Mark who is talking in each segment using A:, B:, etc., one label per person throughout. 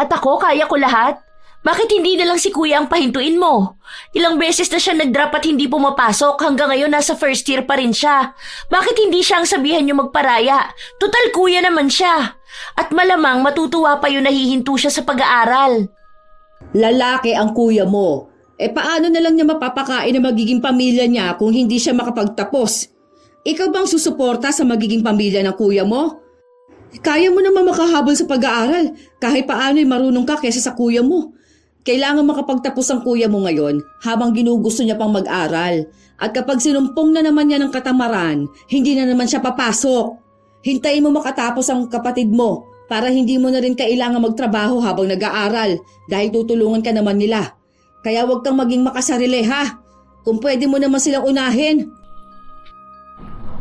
A: At ako, kaya ko lahat. Bakit hindi na lang si kuya ang pahintuin mo? Ilang beses na siya nag-drop at hindi pumapasok. Hanggang ngayon nasa first year pa rin siya. Bakit hindi siya ang sabihan niyo magparaya? Total kuya naman siya. At malamang matutuwa pa yun nahihinto siya sa pag-aaral.
B: Lalaki ang kuya mo. Paano na lang niya mapapakain na magiging pamilya niya kung hindi siya makapagtapos? Ikaw bang susuporta sa magiging pamilya ng kuya mo? Kaya mo naman makahabol sa pag-aaral. Kahit paano'y marunong ka kesa sa kuya mo. Kailangan makapagtapos ang kuya mo ngayon habang ginugusto niya pang mag-aral. At kapag sinumpong na naman niya ng katamaran, hindi na naman siya papasok. Hintayin mo makatapos ang kapatid mo para hindi mo na rin kailangan magtrabaho habang nag-aaral dahil tutulungan ka naman nila. Kaya huwag kang maging makasarili ha. Kung pwede mo naman silang unahin.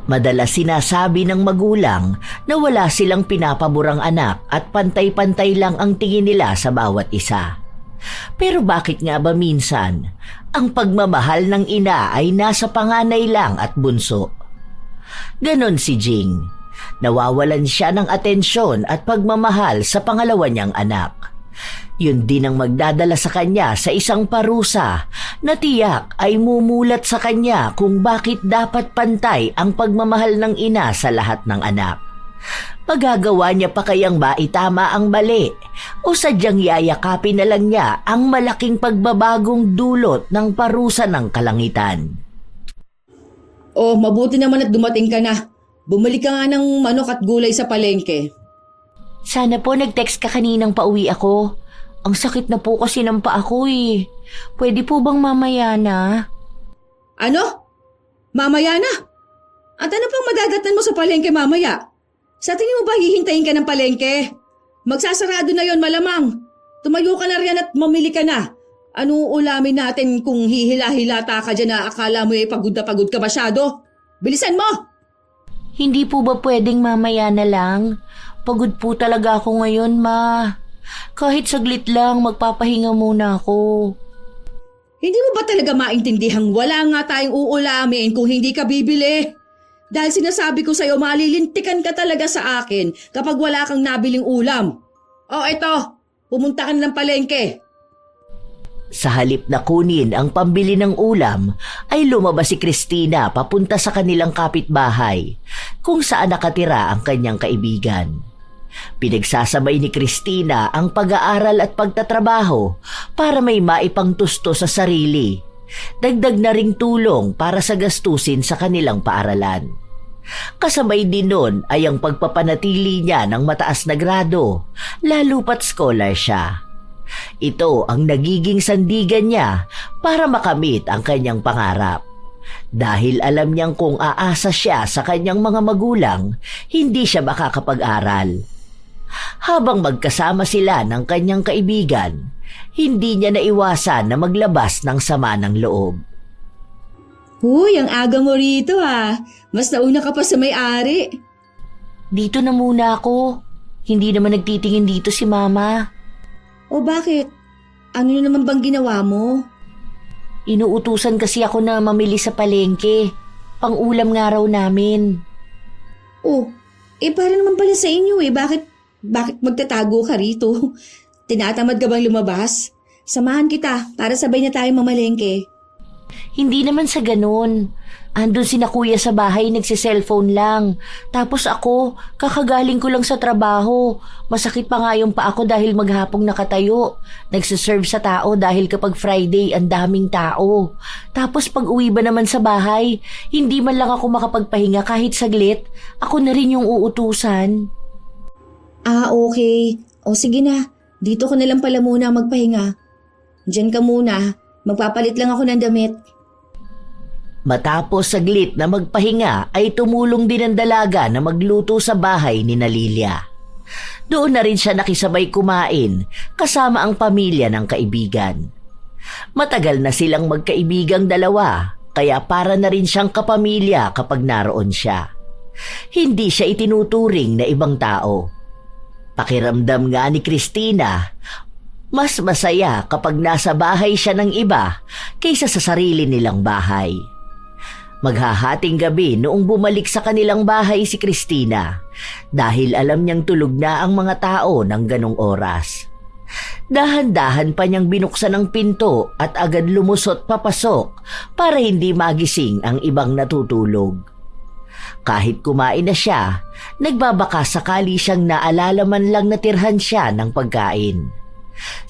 C: Madalas sinasabi ng magulang na wala silang pinapaborang anak at pantay-pantay lang ang tingin nila sa bawat isa. Pero bakit nga ba minsan ang pagmamahal ng ina ay nasa panganay lang at bunso? Ganon si Jing. Nawawalan siya ng atensyon at pagmamahal sa pangalawa niyang anak. Yun din ang magdadala sa kanya sa isang parusa na tiyak ay mumulat sa kanya kung bakit dapat pantay ang pagmamahal ng ina sa lahat ng anak. Magagawa niya pa kayang maitama ang mali o sadyang yayakapin na lang niya ang malaking pagbabagong dulot ng parusa ng kalangitan.
B: Oh, mabuti naman at dumating ka na. Bumalik ka nga ng manok at gulay sa palengke.
A: Sana po nag-text ka kaninang pauwi ako. Ang sakit na po kasi ng paa ko eh. Pwede po bang mamaya na?
B: Ano? Mamaya na? At ano pang madadatnan mo sa palengke mamaya? Sa tingin mo ba hihintayin ka ng palengke? Magsasarado na yon malamang. Tumayo ka na riyan at mamili ka na. Ano ulamin natin kung hihila-hilata ka dyan na akala mo pagod na pagod ka masyado? Bilisan mo!
A: Hindi po ba pwedeng mamaya na lang? Pagod po talaga ako ngayon, ma. Kahit saglit lang, magpapahinga muna ako.
B: Hindi mo ba talaga maintindihan wala nga tayong uulamin kung hindi ka bibili? Dahil sinasabi ko sa'yo, malilintikan ka talaga sa akin kapag wala kang nabiling ulam. O eto, pumunta ka na ng palengke.
C: Sa halip na kunin ang pambili ng ulam, ay lumabas si Christina papunta sa kanilang kapitbahay, kung saan nakatira ang kanyang kaibigan. Pinagsasabay ni Christina ang pag-aaral at pagtatrabaho para may maipangtusto sa sarili. Dagdag na ring tulong para sa gastusin sa kanilang paaralan. Kasabay din nun ay ang pagpapanatili niya ng mataas na grado, lalo pat scholar siya. Ito ang nagiging sandigan niya para makamit ang kanyang pangarap. Dahil alam niyang kung aasa siya sa kanyang mga magulang, hindi siya makakapag-aral. Habang magkasama sila ng kanyang kaibigan, hindi niya naiwasan na maglabas ng sama ng loob.
B: Huy, ang aga mo rito ah. Mas nauna ka pa sa may-ari.
A: Dito na muna ako. Hindi naman nagtitingin dito si mama.
B: O bakit? Ano naman bang ginawa mo?
A: Inuutusan kasi ako na mamili sa palengke. Pang-ulam nga raw namin.
B: Oh, para naman pala sa inyo Bakit magtatago ka rito? Tinatamad ka bang lumabas? Samahan kita para sabay na tayong mamalengke.
A: Hindi naman sa ganun. Andun sina kuya sa bahay, nagsi-cellphone lang. Tapos ako, kakagaling ko lang sa trabaho. Masakit pa nga yung paa ko dahil maghapong nakatayo. Nagsiserve sa tao dahil kapag Friday, ang daming tao. Tapos pag uwi ba naman sa bahay, hindi man lang ako makapagpahinga kahit saglit. Ako na rin yung uutusan.
B: Ah, okay. O sige na, dito ko na lang pala muna magpahinga. Diyan ka muna, magpapalit lang ako ng damit.
C: Matapos saglit na magpahinga ay tumulong din ang dalaga na magluto sa bahay ni Lilia. Doon na rin siya nakisabay kumain kasama ang pamilya ng kaibigan. Matagal na silang magkaibigang dalawa kaya para na rin siyang kapamilya kapag naroon siya. Hindi siya itinuturing na ibang tao. Pakiramdam nga ni Christina, mas masaya kapag nasa bahay siya ng iba kaysa sa sarili nilang bahay. Maghahating gabi noong bumalik sa kanilang bahay si Christina dahil alam niyang tulog na ang mga tao ng ganong oras. Dahan-dahan pa niyang binuksan ang pinto at agad lumusot papasok para hindi magising ang ibang natutulog. Kahit kumain na siya, nagbabaka sakali siyang naalala man lang natirhan siya ng pagkain.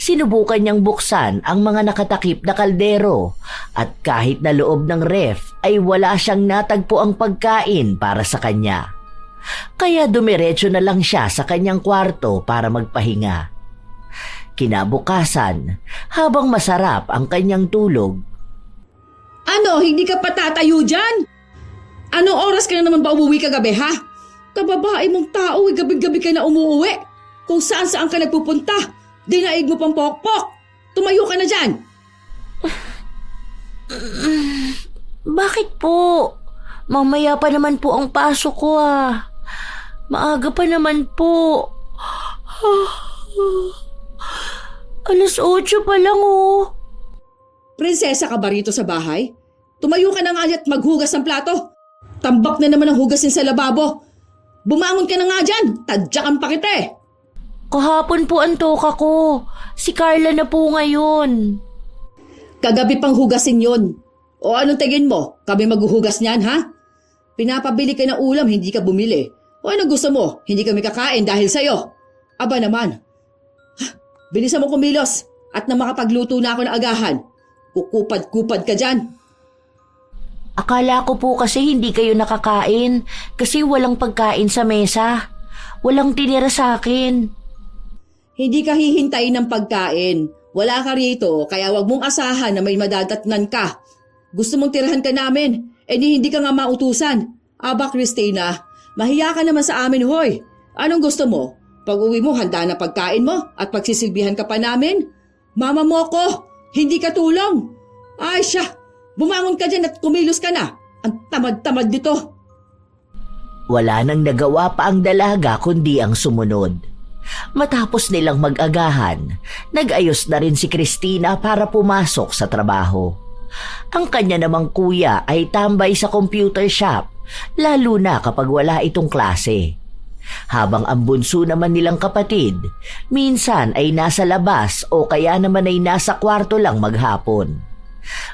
C: Sinubukan niyang buksan ang mga nakatakip na kaldero at kahit na loob ng ref ay wala siyang natagpo ang pagkain para sa kanya. Kaya dumiretso na lang siya sa kanyang kwarto para magpahinga. Kinabukasan, habang masarap ang kanyang tulog,
B: Ano, hindi ka pa tatayo dyan? Anong oras ka na naman ba umuwi kagabi, ha? Kababae mong tao, gabi-gabi ka na umuwi. Kung saan-saan ka nagpupunta, dinaig mo pang pokpok. Tumayo ka na dyan.
A: Bakit po? Mamaya pa naman po ang pasok ko Maaga pa naman po. Alas 8 pa lang
B: Prinsesa ka ba rito sa bahay? Tumayo ka na nga at maghugas ng plato. Tambak na naman ang hugasin sa lababo. Bumangon ka na nga dyan. Tadyakan pa kita eh.
A: Kahapon po ang toka ko. Si Carla na po ngayon.
B: Kagabi pang hugasin yon. O anong tingin mo? Kami maghuhugas niyan, ha? Pinapabili ka ng ulam, hindi ka bumili. O ano gusto mo? Hindi kami kakain dahil sa'yo. Aba naman. Bilisan mo kumilos at na makapagluto na ako ng agahan. Kukupad-kupad ka dyan.
A: Akala ko po kasi hindi kayo nakakain kasi walang pagkain sa mesa. Walang tinira sa akin.
B: Hindi ka hihintayin ng pagkain. Wala ka rito, kaya wag mong asahan na may madadatnan ka. Gusto mong tirahan ka namin, hindi ka nga mautusan. Aba, Christina, mahiya ka naman sa amin, hoy. Anong gusto mo? Pag-uwi mo, handa na pagkain mo at pagsisilbihan ka pa namin? Mama mo ko, hindi ka tulong. Ay siya, bumangon ka dyan at kumilos ka na. Ang tamad-tamad dito.
C: wala nang nagawa pa ang dalaga kundi ang sumunod. Matapos nilang mag-agahan, nag-ayos na rin si Christina para pumasok sa trabaho. Ang kanya namang kuya ay tambay sa computer shop, lalo na kapag wala itong klase. Habang ang bunso naman nilang kapatid, minsan ay nasa labas o kaya naman ay nasa kwarto lang maghapon.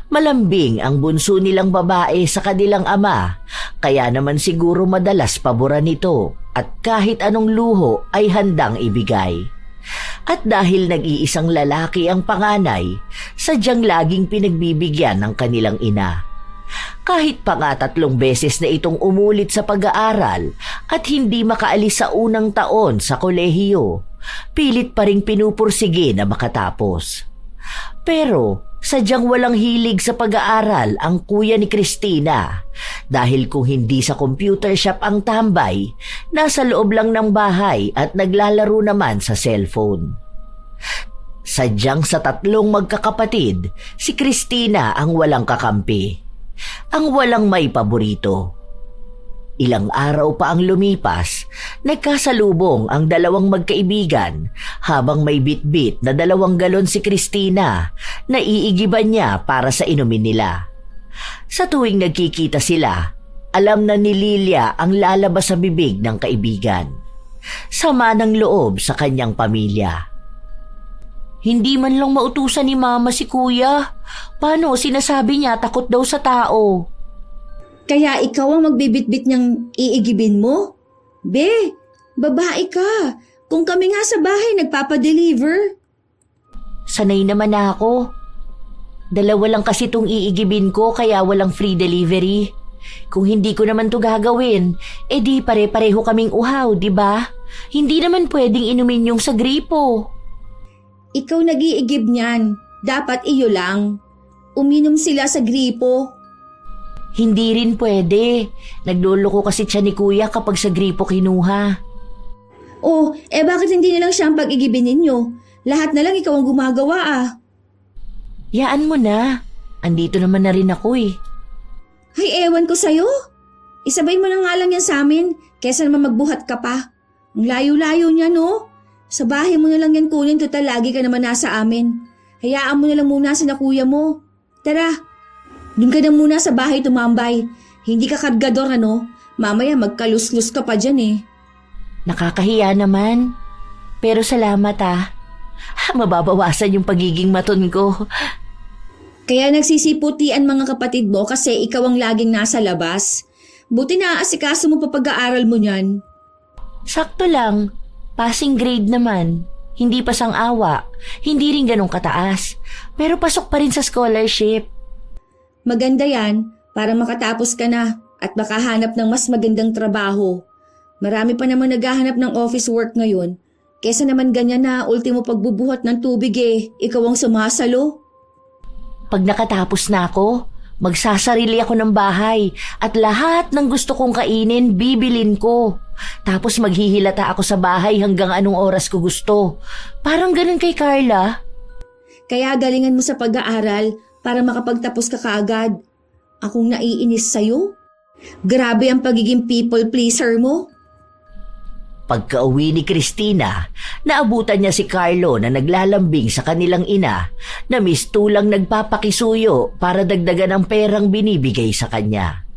C: Malambing ang bunso nilang babae sa kanilang ama, kaya naman siguro madalas paboran nito at kahit anong luho ay handang ibigay. At dahil nag-iisang lalaki ang panganay, sadyang laging pinagbibigyan ng kanilang ina. Kahit pa nga 3 beses na itong umulit sa pag-aaral at hindi makaalis sa unang taon sa kolehiyo, pilit pa ring pinupursige na makatapos. Pero sadyang walang hilig sa pag-aaral ang kuya ni Christina dahil kung hindi sa computer shop ang tambay, nasa loob lang ng bahay at naglalaro naman sa cellphone. Sadyang sa 3 magkakapatid, si Christina ang walang kakampi. Ang walang may paborito. Ilang araw pa ang lumipas, nagkasalubong ang 2 magkaibigan habang may bitbit na 2 galon si Christina na iigiban niya para sa inumin nila. Sa tuwing nagkikita sila, alam na ni Lilia ang lalabas sa bibig ng kaibigan. Sama ng loob sa kanyang pamilya.
A: Hindi man lang mautusan ni Mama si Kuya. Paano sinasabi niya takot daw sa tao?
B: Kaya ikaw ang magbibitbit niyang iigibin mo? Be, babae ka. Kung kami nga sa bahay nagpapadeliver.
A: Sanay naman na ako. 2 lang kasi itong iigibin ko kaya walang free delivery. Kung hindi ko naman to gagawin, di pare-pareho kaming uhaw, di ba? Hindi naman pwedeng inumin yung sa gripo.
B: Ikaw nag-iigib niyan. Dapat iyo lang. Uminom sila sa gripo.
A: Hindi rin pwede. Nagluloko kasi siya ni Kuya kapag sa gripo kinuha.
B: Oh, bakit hindi na lang siya ang pag-igibin ninyo? Lahat na lang ikaw ang gumagawa
A: Yaan mo na. Andito naman na rin ako
B: Ay, ewan ko sa'yo. Isabay mo na nga lang yan sa amin, kesa naman magbuhat ka pa. Ang layo-layo niya, no? Sa bahay mo na lang yan kunin, total lagi ka naman nasa amin. Hayaan mo na lang muna sa kuya mo. Tara, doon ka na muna sa bahay tumambay. Hindi ka kargador, ano? Mamaya magkalus-lus ka pa dyan
A: Nakakahiya naman. Pero salamat
C: Mababawasan yung pagiging maton ko.
B: Kaya nagsisiputian mga kapatid mo kasi ikaw ang laging nasa labas. Buti na aasikaso mo pa pag-aaral mo niyan.
A: Sakto lang. Passing grade naman. Hindi pa sang-awa. Hindi rin ganun kataas. Pero pasok pa rin sa scholarship.
B: Maganda yan para makatapos ka na at makahanap ng mas magandang trabaho. Marami pa naman naghahanap ng office work ngayon. Kesa naman ganyan na ultimo pagbubuhat ng tubig ikaw ang sumasalo.
A: Pag nakatapos na ako, magsasarili ako ng bahay at lahat ng gusto kong kainin, bibilin ko. Tapos maghihilata ako sa bahay hanggang anong oras ko gusto. Parang ganun kay Carla.
B: Kaya galingan mo sa pag-aaral para makapagtapos ka kaagad. Akong naiinis sa'yo. Grabe ang pagiging people pleaser mo.
C: Pagka-uwi ni Christina, naabutan niya si Carlo na naglalambing sa kanilang ina na mistulang nagpapakisuyo para dagdagan ang perang binibigay sa kanya.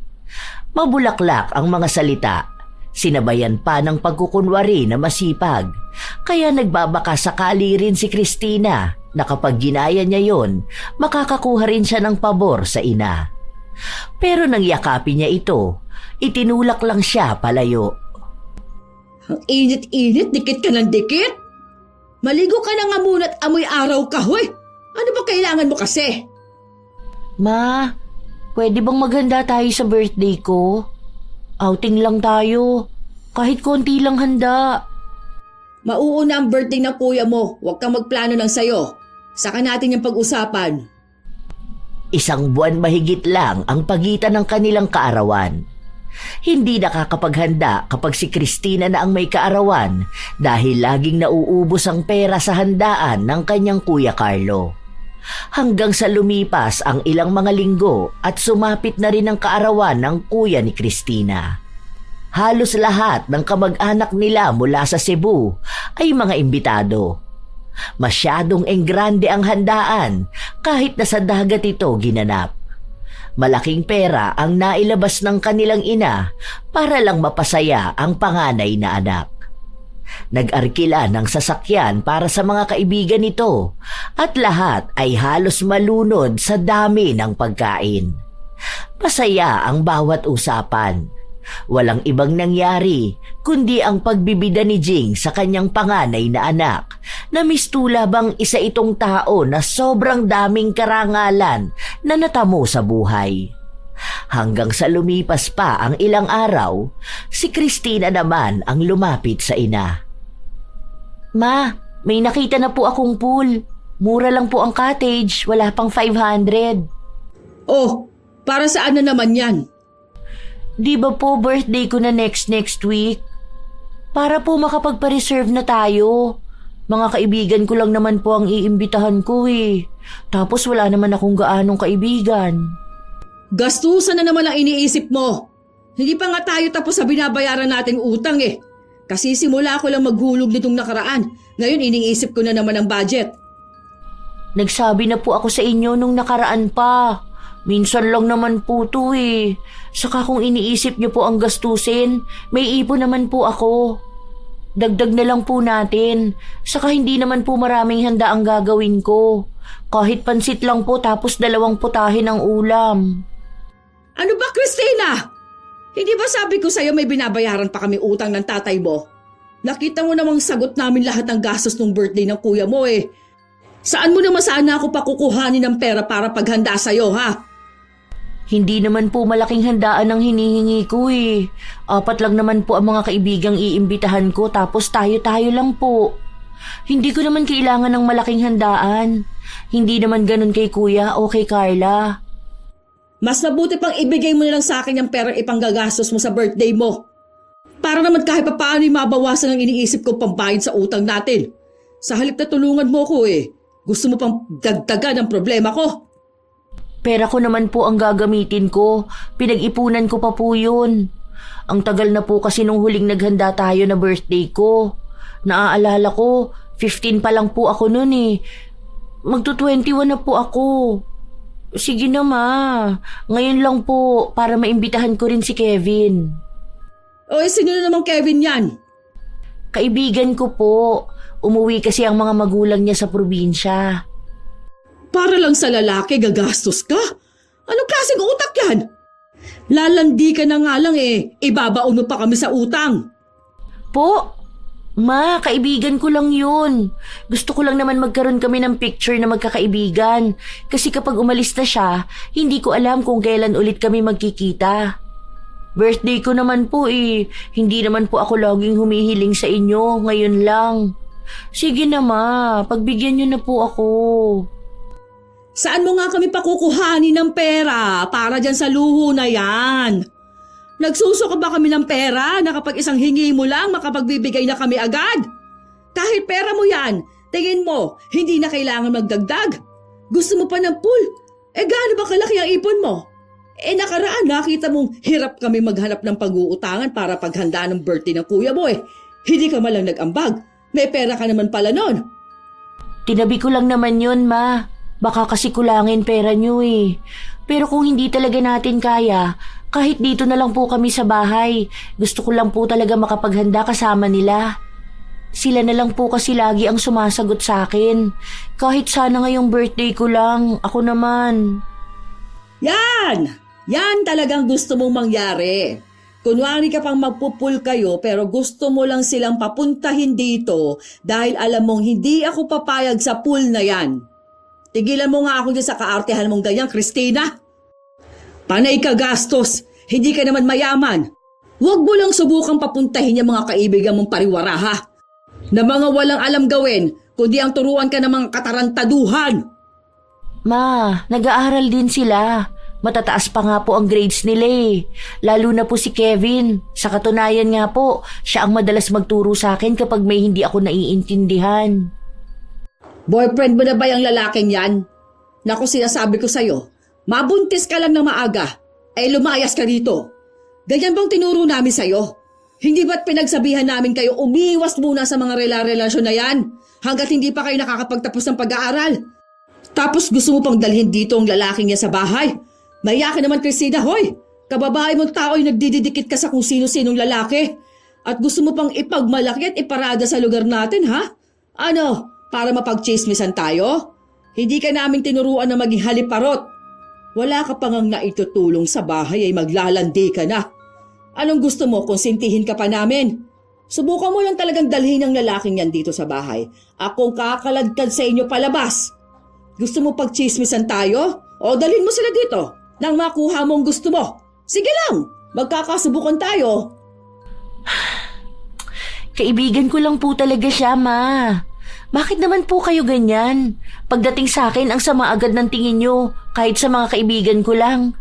C: Mabulaklak ang mga salita, sinabayan pa ng pagkukunwari na masipag, kaya nagbabaka sakali rin si Christina na kapag ginaya niya yon, makakakuha rin siya ng pabor sa ina. Pero nang yakapin niya ito, itinulak lang siya palayo.
B: Ang init-init, dikit ka ng dikit. Maligo ka na nga muna at amoy araw ka, hoy. Ano ba kailangan mo kasi?
A: Ma, pwede bang maghanda tayo sa birthday ko? Outing lang tayo. Kahit konti lang handa.
B: Mauuna ang birthday ng kuya mo. Huwag kang magplano ng sayo. Saka natin yung pag-usapan.
C: Isang buwan mahigit lang ang pagitan ng kanilang kaarawan. Hindi nakakapaghanda kapag si Christina na ang may kaarawan dahil laging nauubos ang pera sa handaan ng kanyang kuya Carlo. Hanggang sa lumipas ang ilang mga linggo at sumapit na rin ang kaarawan ng kuya ni Christina. Halos lahat ng kamag-anak nila mula sa Cebu ay mga imbitado. Masyadong enggrande ang handaan kahit na sa dagat ito ginanap. Malaking pera ang nailabas ng kanilang ina para lang mapasaya ang panganay na anak. Nag-arkila ng sasakyan para sa mga kaibigan nito at lahat ay halos malunod sa dami ng pagkain. Masaya ang bawat usapan. Walang ibang nangyari kundi ang pagbibida ni Jing sa kanyang panganay na anak na mistulabang isa itong tao na sobrang daming karangalan na natamo sa buhay. Hanggang sa lumipas pa ang ilang araw, si Christina naman ang lumapit sa ina.
A: Ma, may nakita na po akong pool. Mura lang po ang cottage, wala pang 500.
B: Oh, para saan na naman yan?
A: Di ba po birthday ko na next week? Para po makapagpa-reserve na tayo. Mga kaibigan ko lang naman po ang iimbitahan ko Tapos wala naman akong gaanong kaibigan.
B: Gastusan na naman ang iniisip mo. Hindi pa nga tayo tapos sa binabayaran nating utang Kasi simula ko lang maghulog nitong nakaraan. Ngayon iniisip ko na naman ang budget.
A: Nagsabi na po ako sa inyo nung nakaraan pa. Minsan lang naman po to Saka kung iniisip niyo po ang gastusin, may ipon naman po ako. Dagdag na lang po natin. Saka hindi naman po maraming handa ang gagawin ko. Kahit pansit lang po tapos 2 putahe ng ulam.
B: Ano ba, Christina? Hindi ba sabi ko sa'yo may binabayaran pa kami utang ng tatay mo? Nakita mo namang sagot namin lahat ng gastos ng birthday ng kuya mo Saan mo naman sana ako pakukuhanin ng pera para paghanda sa'yo, ha?
A: Hindi naman po malaking handaan ang hinihingi ko 4 lang naman po ang mga kaibigang iimbitahan ko tapos tayo-tayo lang po. Hindi ko naman kailangan ng malaking handaan. Hindi naman ganun kay kuya o kay Carla.
B: Mas mabuti pang ibigay mo na lang sa akin yung perang ipanggagastos mo sa birthday mo. Para naman kahit pa paano mabawasan ang iniisip ko pambayad sa utang natin. Sa halip na tulungan mo ko Gusto mo pang dagdagan ang problema ko.
A: Pera ko naman po ang gagamitin ko. Pinag-ipunan ko pa po yun. Ang tagal na po kasi nung huling naghanda tayo na birthday ko. Naaalala ko, 15 pa lang po ako nun Magto-21 na po ako. Sige na ma, ngayon lang po para maimbitahan ko rin si Kevin.
B: O sino na namang Kevin yan?
A: Kaibigan ko po. Umuwi kasi ang mga magulang niya sa probinsya.
B: Para lang sa lalaki gagastos ka? Anong klaseng utak yan? Lalandi ka na nga lang ibabaon mo pa kami sa utang.
A: Po, ma, kaibigan ko lang yun. Gusto ko lang naman magkaroon kami ng picture na magkakaibigan. Kasi kapag umalis na siya, hindi ko alam kung kailan ulit kami magkikita. Birthday ko naman po Hindi naman po ako laging humihiling sa inyo, ngayon lang. Sige na ma, pagbigyan niyo na po ako.
B: Saan mo nga kami pakukuhanin ng pera para dyan sa luho na yan? Nagsusuka ba kami ng pera na kapag isang hingi mo lang makapagbibigay na kami agad? Kahit pera mo yan, tingin mo, hindi na kailangan magdagdag. Gusto mo pa ng pool? Gaano ba kalaki ang ipon mo? Nakaraan nakita mong hirap kami maghanap ng pag-uutangan para paghanda ng birthday ng kuya mo Hindi ka malang nag-ambag. May pera ka naman pala nun.
A: Tinabi ko lang naman yun, ma. Baka kasi kulangin pera niyo Pero kung hindi talaga natin kaya, kahit dito na lang po kami sa bahay. Gusto ko lang po talaga makapaghanda kasama nila. Sila na lang po kasi lagi ang sumasagot sa akin. Kahit sana ngayong birthday ko lang, ako naman.
B: Yan! Yan talagang gusto mong mangyari. Kunwari ka pang magpupul kayo pero gusto mo lang silang papuntahin dito dahil alam mong hindi ako papayag sa pool na yan. Tigilan mo nga ako dyan sa kaartehan mong ganyan, Christina. Panay ka gastos, hindi ka naman mayaman. Huwag mo lang subukang papuntahin yung mga kaibigan mong pariwara ha. Na mga walang alam gawin, kundi ang turuan ka ng mga katarantaduhan.
A: Ma, nag-aaral din sila. Matataas pa nga po ang grades nila Lalo na po si Kevin. Sa katunayan nga po, siya ang madalas magturo sa akin kapag may hindi ako naiintindihan.
B: Boyfriend mo na ba yung lalaking yan? Naku, sinasabi ko sa'yo, mabuntis ka lang na maaga, lumayas ka dito. Ganyan bang tinuro namin sa'yo? Hindi ba't pinagsabihan namin kayo umiwas muna sa mga relasyon na yan hanggat hindi pa kayo nakakapagtapos ng pag-aaral? Tapos gusto mo pang dalhin dito ang lalaking yan sa bahay? Maya ka naman, Christina, hoy! Kababae mong tao ay nagdidikit ka sa kung sino-sinong lalaki. At gusto mo pang ipagmalaki at iparada sa lugar natin, ha? Ano, para mapag-chismisan tayo? Hindi ka namin tinuruan na maging haliparot. Wala ka pang ang naitutulong sa bahay ay maglalandi ka na. Anong gusto mo kung sintihin ka pa namin? Subukan mo lang talagang dalhin ang lalaking yan dito sa bahay. Akong kakaladkad sa inyo palabas. Gusto mo pag-chismisan tayo? O dalhin mo sila dito nang makuha mo ang gusto mo. Sige lang, magkakasubukan tayo.
A: Kaibigan ko lang po talaga siya, ma. Bakit naman po kayo ganyan? Pagdating sa akin, ang sama agad ng tingin nyo, kahit sa mga kaibigan ko lang.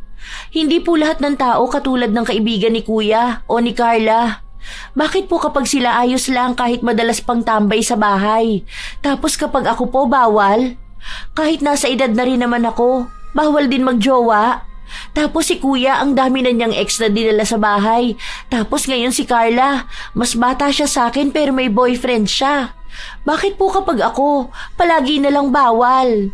A: Hindi po lahat ng tao katulad ng kaibigan ni Kuya o ni Carla. Bakit po kapag sila ayos lang kahit madalas pang tambay sa bahay? Tapos kapag ako po bawal? Kahit nasa edad na rin naman ako, bawal din magjowa. Tapos si Kuya, ang dami na niyang ex na dinala sa bahay. Tapos ngayon si Carla, mas bata siya sa akin pero may boyfriend siya. Bakit po kapag ako, palagi na lang bawal?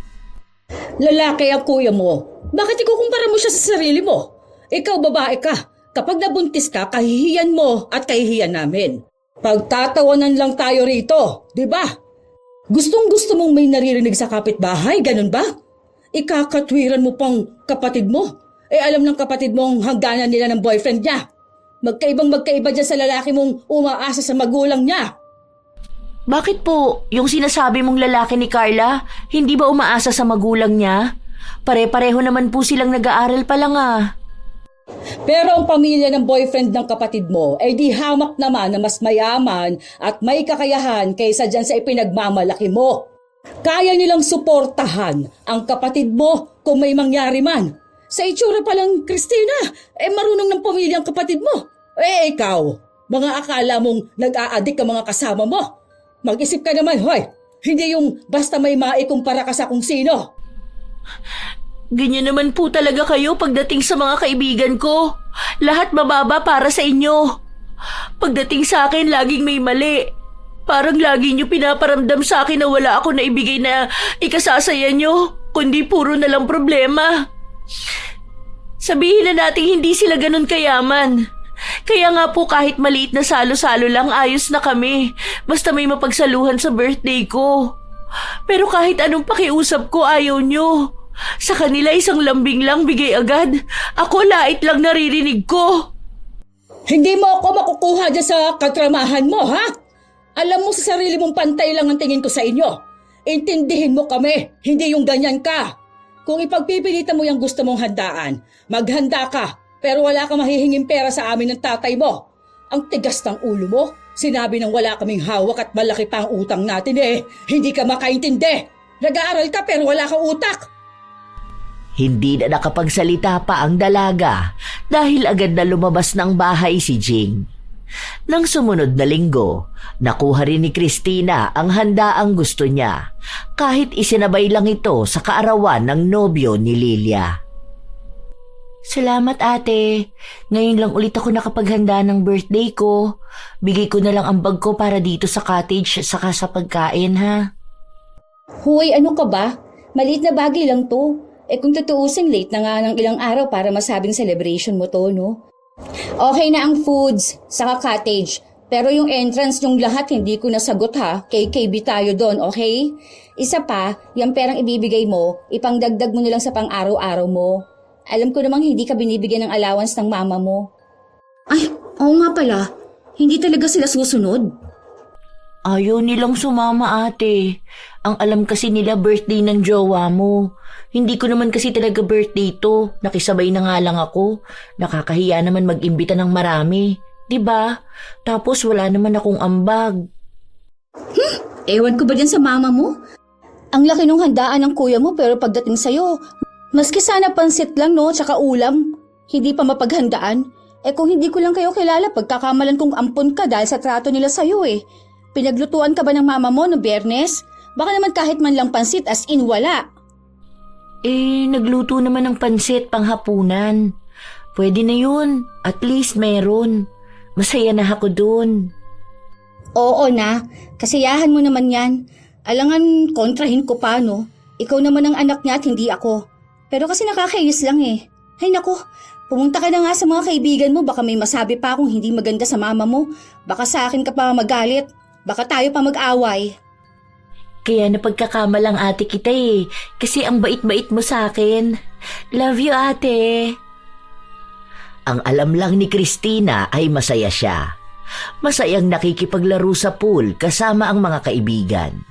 B: Lalaki ang kuya mo. Bakit ikukumpara mo siya sa sarili mo? Ikaw babae ka. Kapag nabuntis ka, kahihiyan mo at kahihiyan namin. Pagtatawanan lang tayo rito, di ba? Gustong-gusto mong may naririnig sa kapitbahay, ganun ba? Ikakatwiran mo pang kapatid mo. Alam ng kapatid mong hangganan nila ng boyfriend niya. Magkaibang-magkaiba dyan sa lalaki mong umaasa sa magulang niya.
A: Bakit po, yung sinasabi mong lalaki ni Carla, hindi ba umaasa sa magulang niya? Pare-pareho naman po silang nag-aaral pa lang
B: Pero ang pamilya ng boyfriend ng kapatid mo ay di hamak naman na mas mayaman at may kakayahan kaysa dyan sa ipinagmamalaki mo. Kaya nilang suportahan ang kapatid mo kung may mangyari man. Sa itsura pa lang, Christina, marunong ng pamilya ang kapatid mo. Ikaw, mga akala mong nag-aadik ang mga kasama mo. Mag-isip ka naman, hoy. Hindi yung basta may maikumpara ka sa kung sino.
A: Ganyan naman po talaga kayo pagdating sa mga kaibigan ko. Lahat mababa para sa inyo. Pagdating sa akin, laging may mali. Parang lagi nyo pinaparamdam sa akin na wala ako na ibigay na ikasasaya nyo, kundi puro na lang problema. Sabihin na natin hindi sila ganun kayaman. Kaya nga po kahit maliit na salo-salo lang ayos na kami. Basta may mapagsaluhan sa birthday ko. Pero kahit anong pakiusap ko ayaw nyo. Sa kanila isang lambing lang bigay agad. Ako lait lang naririnig ko.
B: Hindi mo ako makukuha dyan sa katramahan mo, ha? Alam mo sa sarili mong pantay lang ang tingin ko sa inyo. Intindihin mo kami, hindi yung ganyan ka. Kung ipagpipilitan mo yung gusto mong handaan, maghanda ka, pero wala kang mahihinging pera sa amin ng tatay mo. Ang tigas ng ulo mo, sinabi ng wala kaming hawak at malaki pa ang utang natin hindi ka makaintindi. Nag-aaral ka pero wala kang utak.
C: Hindi na nakapagsalita pa ang dalaga dahil agad na lumabas ng bahay si Jing. Nang sumunod na linggo, nakuha rin ni Christina ang handaang gusto niya kahit isinabay lang ito sa kaarawan ng nobyo ni Lilia.
A: Salamat ate. Ngayon lang ulit ako nakapaghanda ng birthday ko. Bigay ko na lang ang bag ko para dito sa cottage saka sa pagkain ha.
B: Hoy, ano ka ba? Maliit na bagay lang to. Kung tutuusin, late na nga ng ilang araw para masabing celebration mo to, no? Okay na ang foods, saka cottage. Pero yung entrance yung lahat hindi ko nasagot ha. KKB tayo doon, okay? Isa pa, yung perang ibibigay mo, ipangdagdag mo nilang sa pang-araw-araw mo. Alam ko namang hindi ka binibigyan ng allowance ng mama mo. Ay, oo nga pala. Hindi talaga sila susunod.
A: Ayaw nilang sumama ate. Ang alam kasi nila birthday ng jowa mo. Hindi ko naman kasi talaga birthday to. Nakisabay na nga lang ako. Nakakahiya naman mag-imbita ng marami. 'Di ba? Tapos wala naman akong ambag.
B: Ewan ko ba dyan sa mama mo? Ang laki nung handaan ng kuya mo pero pagdating sa'yo, maski sana pansit lang no, tsaka ulam. Hindi pa mapaghandaan. Kung hindi ko lang kayo kilala, pagkakamalan kong ampon ka dahil sa trato nila sa'yo Pinaglutuan ka ba ng mama mo no Biyernes? Baka naman kahit man lang pansit as in wala.
A: Nagluto naman ng pansit panghapunan. Pwede na yun. At least meron. Masaya na ako dun.
B: Oo na, kasiyahan mo naman yan. Alangan kontrahin ko pa no. Ikaw naman ang anak niya at hindi ako. Pero kasi nakakainis lang Ay nako, pumunta ka na nga sa mga kaibigan mo. Baka may masabi pa akong hindi maganda sa mama mo. Baka sa akin ka pa magalit. Baka tayo pa mag-away.
A: Kaya napagkakamalang ate kita kasi ang bait-bait mo sa akin. Love you ate.
C: Ang alam lang ni Christina ay masaya siya. Masayang nakikipaglaro sa pool kasama ang mga kaibigan.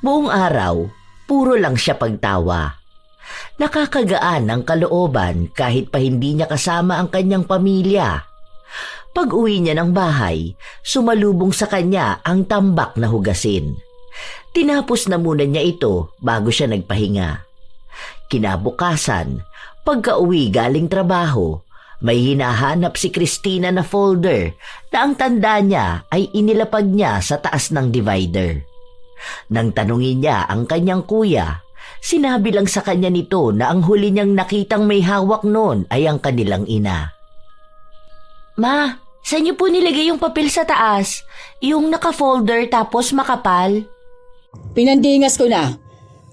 C: Buong araw, puro lang siya pagtawa. Nakakagaan ang kalooban kahit pa hindi niya kasama ang kanyang pamilya. Pag-uwi niya ng bahay, sumalubong sa kanya ang tambak na hugasin. Tinapos na muna niya ito bago siya nagpahinga. Kinabukasan, pagka-uwi galing trabaho, may hinahanap si Christina na folder na ang tanda niya ay inilapag niya sa taas ng divider. Nang tanungin niya ang kanyang kuya, sinabi lang sa kanya nito na ang huli niyang nakitang may hawak noon ay ang kanilang ina. Ma, saan niyo po nilagay yung papel sa taas? Yung naka-folder tapos makapal?
B: Pinandingas ko na.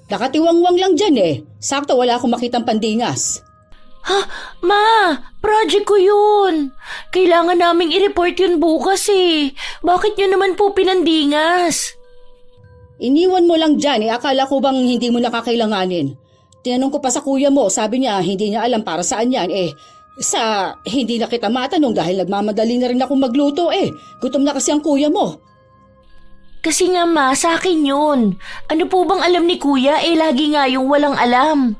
B: Nakatiwangwang lang dyan Sakto wala akong makitang pandingas.
A: Ha? Ma, project ko yun. Kailangan naming i-report yun bukas Bakit niyo naman po pinandingas?
B: Iniwan mo lang dyan Akala ko bang hindi mo nakakailanganin. Tinanong ko pa sa kuya mo, sabi niya hindi niya alam para saan yan Sa hindi na kita matanong dahil nagmamadali na rin akong magluto Gutom na kasi ang kuya mo.
A: Kasi nga ma, sa akin yun. Ano po bang alam ni kuya lagi nga yung walang alam.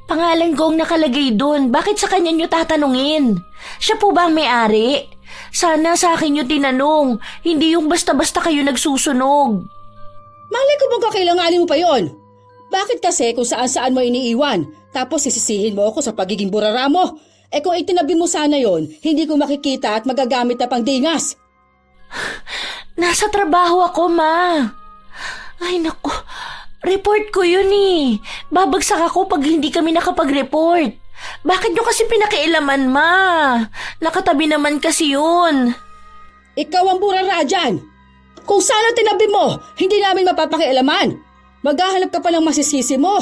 A: Pangalan ko ang nakalagay doon. Bakit sa kanya nyo tatanungin? Siya po ba ang may-ari? Sana sa akin nyo tinanong. Hindi yung basta-basta kayo nagsusunog.
B: Malay ko bang kakailanganin mo pa yon? Bakit kasi kung saan-saan mo iniiwan? Tapos sisisihin mo ako sa pagiging burara mo? Kung itinabi mo sana yon, hindi ko makikita at magagamit na pangdingas.
A: Nasa trabaho ako, ma. Ay, naku. Report ko yun Babagsak ako pag hindi kami nakapag-report. Bakit nyo kasi pinakialaman, ma? Nakatabi naman kasi yun.
B: Ikaw ang burara dyan. Kung sana tinabi mo, hindi namin mapapakialaman. Maghahanap ka pa ng masisisi mo.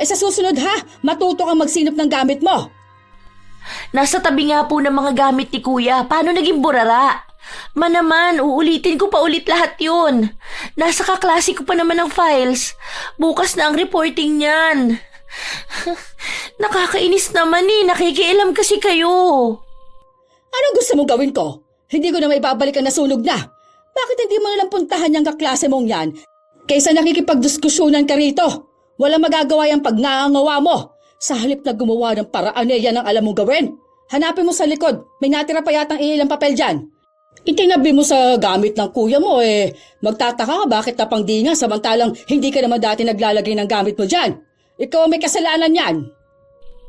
B: Sa susunod matuto kang magsinop ng gamit mo.
A: Nasa tabi nga po ng mga gamit ni Kuya. Paano naging burara? Naman, uulitin ko pa ulit lahat yun. Nasa kaklase ko pa naman ang files. Bukas na ang reporting niyan. Nakakainis naman nakikialam kasi kayo.
B: Anong gusto mong gawin ko? Hindi ko na may babalik ang nasunog na. Bakit hindi mo nalang puntahan yung kaklase mong yan? Kaysa nakikipagdiskusyonan ka rito. Walang magagawa yung pagngangawa mo. Sa halip na gumawa ng paraan yan ang alam mong gawin. Hanapin mo sa likod. May natira pa yatang ilang papel dyan. Itinabi mo sa gamit ng kuya mo magtataka ka bakit napangdinga samantalang hindi ka naman dati naglalagay ng gamit mo dyan. Ikaw ang may kasalanan yan.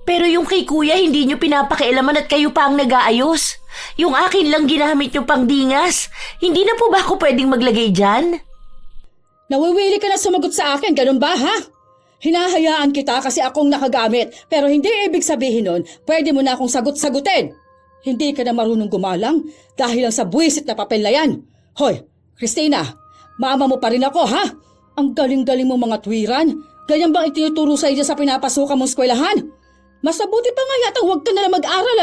A: Pero yung kay Kuya hindi nyo pinapakialaman at kayo pa ang nag-aayos. Yung akin lang ginamit nyo pang dingas. Hindi na po ba ako pwedeng maglagay dyan?
B: Nawiwili ka na sumagot sa akin, ganun ba ha? Hinahayaan kita kasi akong nakagamit pero hindi ibig sabihin nun pwede mo na akong sagot-sagutin. Hindi ka na marunong gumalang dahil lang sa buwisit na papel na yan. Hoy, Christina, mama mo pa rin ako ha? Ang galing-galing mo mga tuwiran. Ganyan bang itinuturo sa iyo sa pinapasukan mong eskwelahan? Mas mabuti pa nga yata huwag ka na lang mag-aral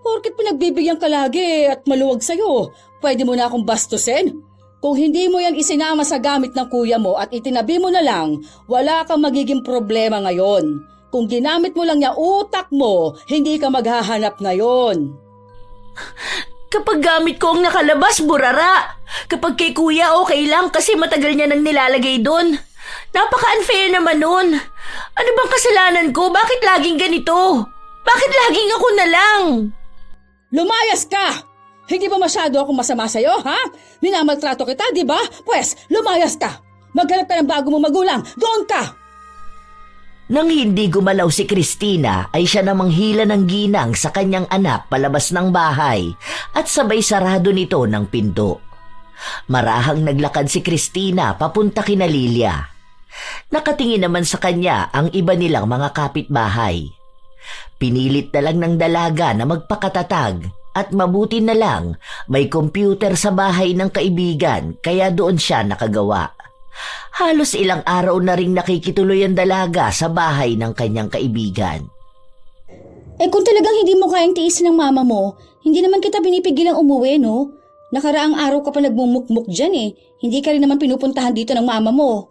B: Porket pinagbibigyan ka lagi at maluwag sa'yo, pwede mo na akong bastusin? Kung hindi mo yan isinama sa gamit ng kuya mo at itinabi mo na lang, wala kang magiging problema ngayon. Kung ginamit mo lang niya utak mo, hindi ka maghahanap ngayon.
A: Kapag gamit ko ang nakalabas, burara. Kapag kay Kuya, okay lang kasi matagal niya nang nilalagay doon. Napaka-unfair naman nun. Ano bang kasalanan ko? Bakit laging ganito? Bakit laging ako na lang?
B: Lumayas ka! Hindi ba masyado akong masama sa'yo, ha? Minamaltrato kita, di ba? Pwes, lumayas ka! Maghanap ka ng bago mong magulang! Doon ka!
C: Nang hindi gumalaw si Christina ay siya namang hila ng ginang sa kanyang anak palabas ng bahay at sabay sarado nito ng pinto. Marahang naglakad si Christina papunta kina Lilia. Nakatingin naman sa kanya ang iba nilang mga kapitbahay. Pinilit na lang ng dalaga na magpakatatag at mabuti na lang may computer sa bahay ng kaibigan kaya doon siya nakagawa. Halos ilang araw na ring nakikituloy ang dalaga sa bahay ng kanyang kaibigan.
B: Kung talagang hindi mo kayang tiisin ng mama mo, hindi naman kita pinipigilang umuwi, no? Nakaraang araw ka pa nagmumukmuk dyan Hindi ka rin naman pinupuntahan dito ng mama mo.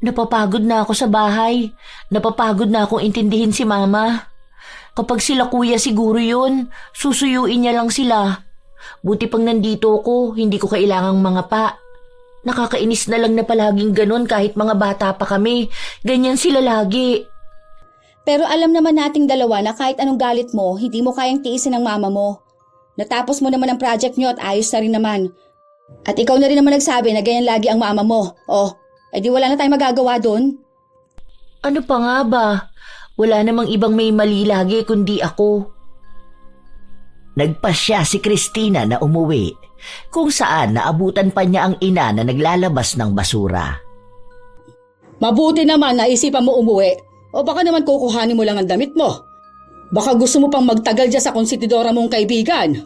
A: Napapagod na ako sa bahay. Napapagod na akong intindihin si Mama. Kapag sila Kuya siguro yun, susuyuin niya lang sila. Buti pang nandito ako, hindi ko kailangang mga pa. Nakakainis na lang na palaging ganon kahit mga bata pa kami. Ganyan sila lagi.
B: Pero alam naman nating dalawa na kahit anong galit mo, hindi mo kayang tiisin ng mama mo. Natapos mo naman ang project nyo at ayos na rin naman. At ikaw na rin naman nagsabi na ganyan lagi ang mama mo. Di wala na tayong magagawa doon.
A: Ano pa nga ba? Wala namang ibang may mali lagi kundi ako.
C: Nagpasya si Christina na umuwi, kung saan naabutan pa niya ang ina na naglalabas ng basura.
B: Mabuti naman na isipan mo umuwi. O baka naman kukuhanin mo lang ang damit mo. Baka gusto mo pang magtagal dyan sa konsentidora mong kaibigan.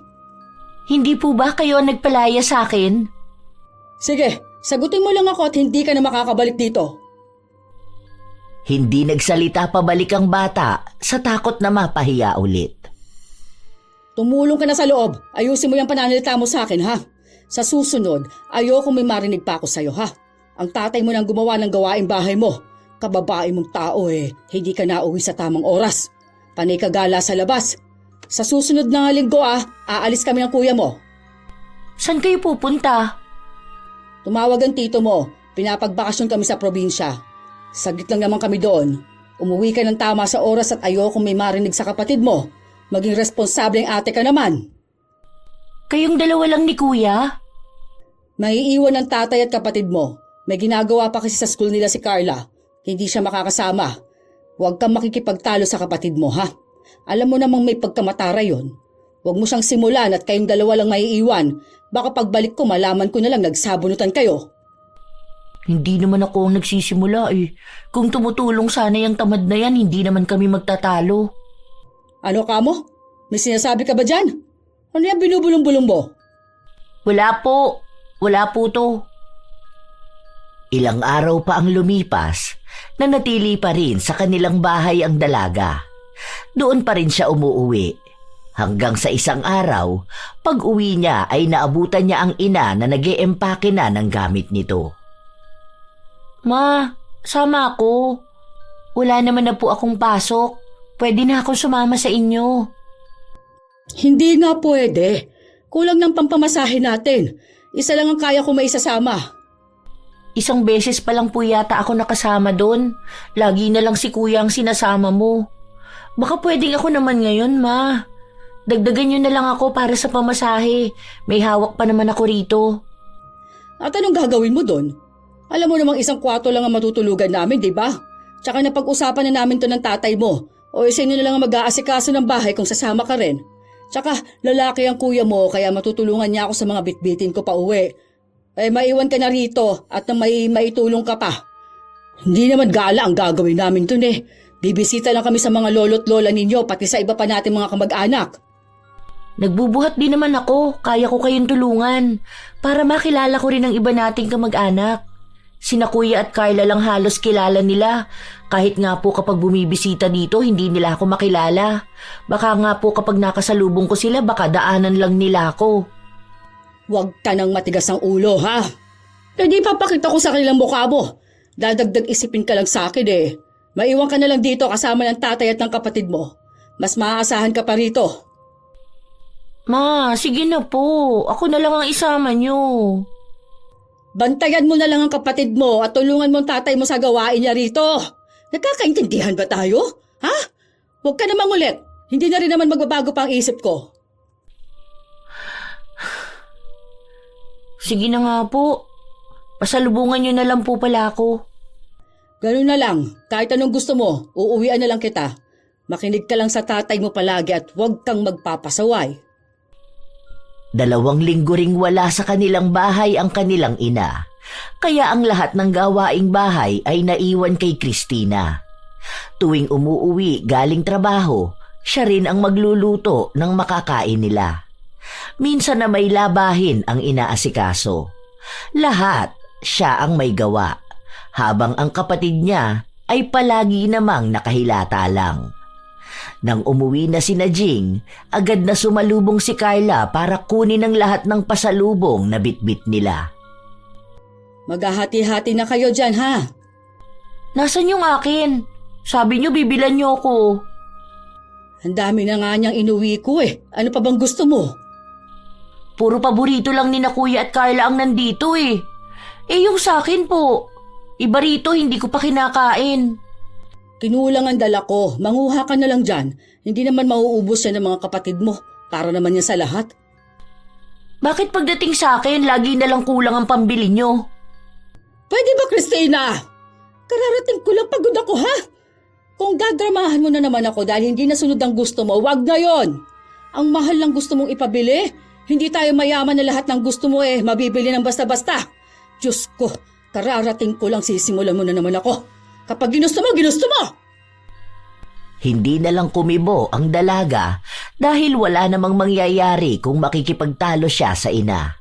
A: Hindi po ba kayo ang nagpalaya sa akin?
B: Sige, sagutin mo lang ako at hindi ka na makakabalik dito.
C: Hindi nagsalita pabalik ang bata sa takot na mapahiya ulit.
B: Tumulong ka na sa loob. Ayusin mo yung pananalita mo sa akin, ha? Sa susunod, ayoko may marinig pa ako sa'yo, ha? Ang tatay mo nang gumawa ng gawaing bahay mo. Kababae mong tao hindi ka nauwi sa tamang oras. Panay ka gala sa labas. Sa susunod na linggo aalis kami ng kuya mo.
A: Saan kayo pupunta?
B: Tumawag ang tito mo. Pinapagbakasyon kami sa probinsya. Saglit lang naman kami doon. Umuwi ka ng tama sa oras at ayoko may marinig sa kapatid mo. Maging responsableng ate ka naman.
A: Kayong dalawa lang ni Kuya?
B: Maiiwan ng tatay at kapatid mo. May ginagawa pa kasi sa school nila si Carla. Hindi siya makakasama. Huwag kang makikipagtalo sa kapatid mo, ha? Alam mo namang may pagkamatara yon. Huwag mo siyang simulan at kayong dalawa lang maiiwan. Baka pagbalik ko malaman ko na lang nagsabunutan kayo.
A: Hindi naman ako ang nagsisimula Kung tumutulong sana yung tamad na yan, hindi naman kami magtatalo.
B: Ano ka mo? May sinasabi ka ba dyan? Ano yan binubulong-bulong mo?
A: Wala po. Wala po to.
C: Ilang araw pa ang lumipas, nanatili pa rin sa kanilang bahay ang dalaga. Doon pa rin siya umuuwi. Hanggang sa isang araw, pag-uwi niya ay naabutan niya ang ina na nag-eempake na ng gamit nito.
A: Ma, sama ako. Wala naman na po akong pasok. Pwede na akong sumama sa inyo.
B: Hindi nga pwede. Kulang ng pampamasahe natin. Isa lang ang kaya ko maisasama.
A: Isang beses pa lang po yata ako nakasama doon. Lagi na lang si kuya ang sinasama mo. Baka pwedeng ako naman ngayon, ma. Dagdagan nyo na lang ako para sa pamasahe. May hawak pa naman ako rito.
B: At anong gagawin mo doon? Alam mo namang isang kwarto lang ang matutulugan namin, di ba? Tsaka napag-usapan na namin to ng tatay mo. O isa nyo na lang ang mag-aasikaso ng bahay kung sasama ka rin. Tsaka lalaki ang kuya mo kaya matutulungan niya ako sa mga bitbitin ko pa uwi. Eh maiwan ka na rito at na may maitulong ka pa. Hindi naman gala ang gagawin namin dun eh. Bibisita lang kami sa mga lolo't lola ninyo pati sa iba pa natin mga kamag-anak.
A: Nagbubuhat din naman ako. Kaya ko kayong tulungan. Para makilala ko rin ang iba nating kamag-anak. Sina Kuya at Carla lang halos kilala nila. Kahit nga po kapag bumibisita dito, hindi nila ako makilala. Baka nga po kapag nakasalubong ko sila, baka daanan lang nila ako.
B: Huwag ka nang matigas ang ulo, ha? Hindi papakita ko sa kanilang mukha mo. Dadagdag isipin ka lang sa akin eh. Maiwan ka na lang dito kasama ng tatay at ng kapatid mo. Mas maaasahan ka pa rito.
A: Ma, sige na po. Ako na lang ang isama nyo.
B: Bantayan mo na lang ang kapatid mo at tulungan mo ang tatay mo sa gawain niya rito. Nagkakaintindihan ba tayo? Ha? Huwag ka na mangulit. Hindi na rin naman magbabago pa ang isip ko.
A: Sige na nga po. Pasalubungan nyo na lang po pala ako.
B: Ganun na lang. Kahit anong gusto mo, uuwian na lang kita. Makinig ka lang sa tatay mo palagi at huwag kang magpapasaway.
C: 2 linggo ring wala sa kanilang bahay ang kanilang ina. Kaya ang lahat ng gawaing bahay ay naiwan kay Christina. Tuwing umuuwi galing trabaho, siya rin ang magluluto ng makakain nila. Minsan na may labahin ang inaasikaso. Lahat siya ang may gawa, habang ang kapatid niya ay palagi namang nakahilata lang. Nang umuwi na si Jing, agad na sumalubong si Carla para kunin ang lahat ng pasalubong na bitbit nila.
B: Maghahati-hati na kayo dyan, ha?
A: Nasaan yung akin? Sabi nyo bibilan nyo ako.
B: Ang dami na nga niyang inuwi ko eh. Ano pa bang gusto mo?
A: Puro paborito lang ni na Kuya at Carla ang nandito eh. Eh yung sa akin po, iba rito hindi ko pa kinakain.
B: Kinulang ang dala ko. Manguha ka na lang dyan. Hindi naman mauubos yan ng mga kapatid mo. Para naman yan sa lahat.
A: Bakit pagdating sa akin, lagi na lang kulang ang pambili nyo?
B: Pwede ba, Christina? Kararating ko lang, pagod ako, ha? Kung gadramahan mo na naman ako dahil hindi nasunod ang gusto mo, wag ngayon. Ang mahal ng gusto mong ipabili. Hindi tayo mayaman na lahat ng gusto mo mabibili ng basta-basta. Diyos ko, kararating ko lang, sisimulan mo na naman ako. Kapag ginusto mo, ginusto mo!
C: Hindi na lang kumibo ang dalaga dahil wala namang mangyayari kung makikipagtalo siya sa ina.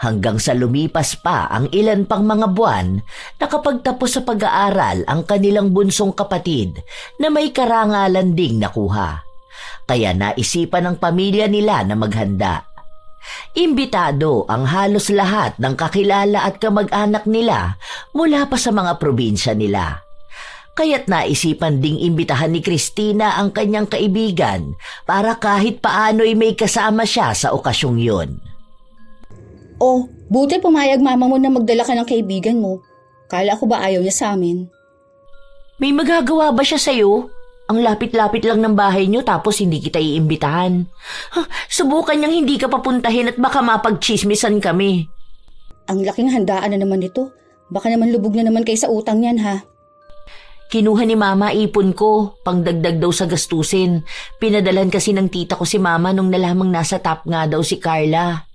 C: Hanggang sa lumipas pa ang ilan pang mga buwan, nakapagtapos sa pag-aaral ang kanilang bunsong kapatid na may karangalan ding nakuha. Kaya naisipan ng pamilya nila na maghanda. Imbitado ang halos lahat ng kakilala at kamag-anak nila mula pa sa mga probinsya nila. Kaya't naisipan ding imbitahan ni Christina ang kanyang kaibigan para kahit paano'y may kasama siya sa okasyong yun.
B: Oh, buti pumayag mama mo na magdala ka ng kaibigan mo. Kala ko ba ayaw niya sa amin?
A: May magagawa ba siya sa'yo? Ang lapit-lapit lang ng bahay niyo tapos hindi kita iimbitahan. Subukan niyang hindi ka papuntahin at baka mapagchismisan kami.
B: Ang laking handaan na naman ito. Baka naman lubog na naman kayo sa utang niyan, ha?
A: Kinuha ni Mama ipon ko, pangdagdag daw sa gastusin. Pinadalan kasi ng tita ko si Mama nung nalamang nasa top nga daw si Carla.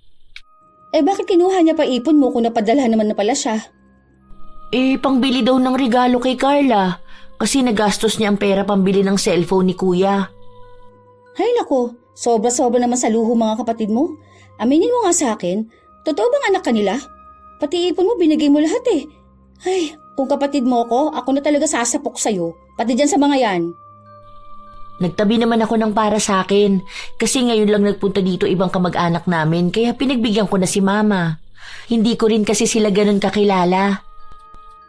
B: Eh bakit kinuha niya pa ipon mo kung napadala naman na pala siya?
A: Pangbili daw ng regalo kay Carla. Kasi nagastos niya ang pera pambili ng cellphone ni Kuya.
B: Hay nako, sobra-sobra naman sa luho mga kapatid mo. Aminin mo nga sa akin, totoo bang anak kanila? Pati ipon mo binigay mo lahat eh. Ay, kung kapatid mo ako na talaga sasapok sa'yo. Pati dyan sa mga yan.
A: Nagtabi naman ako ng para sa akin kasi ngayon lang nagpunta dito ibang kamag-anak namin kaya pinagbigyan ko na si Mama. Hindi ko rin kasi sila ganun kakilala.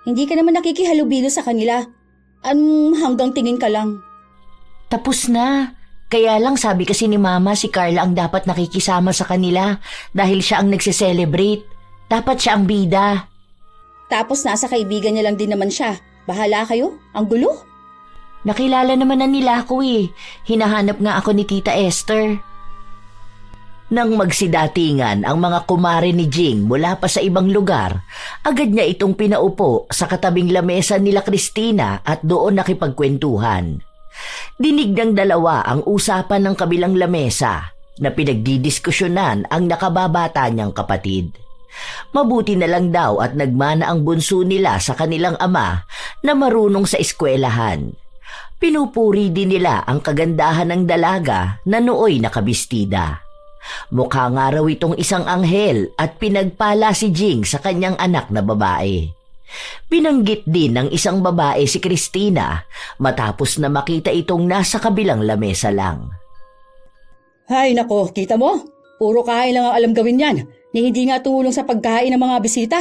B: Hindi ka naman nakikihalubilo sa kanila. Hanggang tingin ka lang.
A: Tapos na. Kaya lang sabi kasi ni Mama si Carla ang dapat nakikisama sa kanila dahil siya ang nagse-celebrate. Dapat siya ang bida.
B: Tapos nasa kaibigan niya lang din naman siya. Bahala kayo? Ang gulo?
A: Nakilala naman na nila ako eh. Hinahanap nga ako ni Tita Esther.
C: Nang magsidatingan ang mga kumare ni Jing mula pa sa ibang lugar, agad niya itong pinaupo sa katabing lamesa nila Christina at doon nakipagkwentuhan. Dinig ng dalawa ang usapan ng kabilang lamesa na pinagdidiskusyonan ang nakababata niyang kapatid. Mabuti na lang daw at nagmana ang bunso nila sa kanilang ama na marunong sa eskwelahan. Pinupuri din nila ang kagandahan ng dalaga na nooy nakabistida. Mukha nga raw itong isang anghel at pinagpala si Jing sa kanyang anak na babae. Binanggit din ng isang babae si Christina matapos na makita itong nasa kabilang lamesa lang.
B: Hay nako, kita mo? Puro kain lang ang alam gawin yan. Ni hindi nga tumulong sa pagkain ng mga bisita.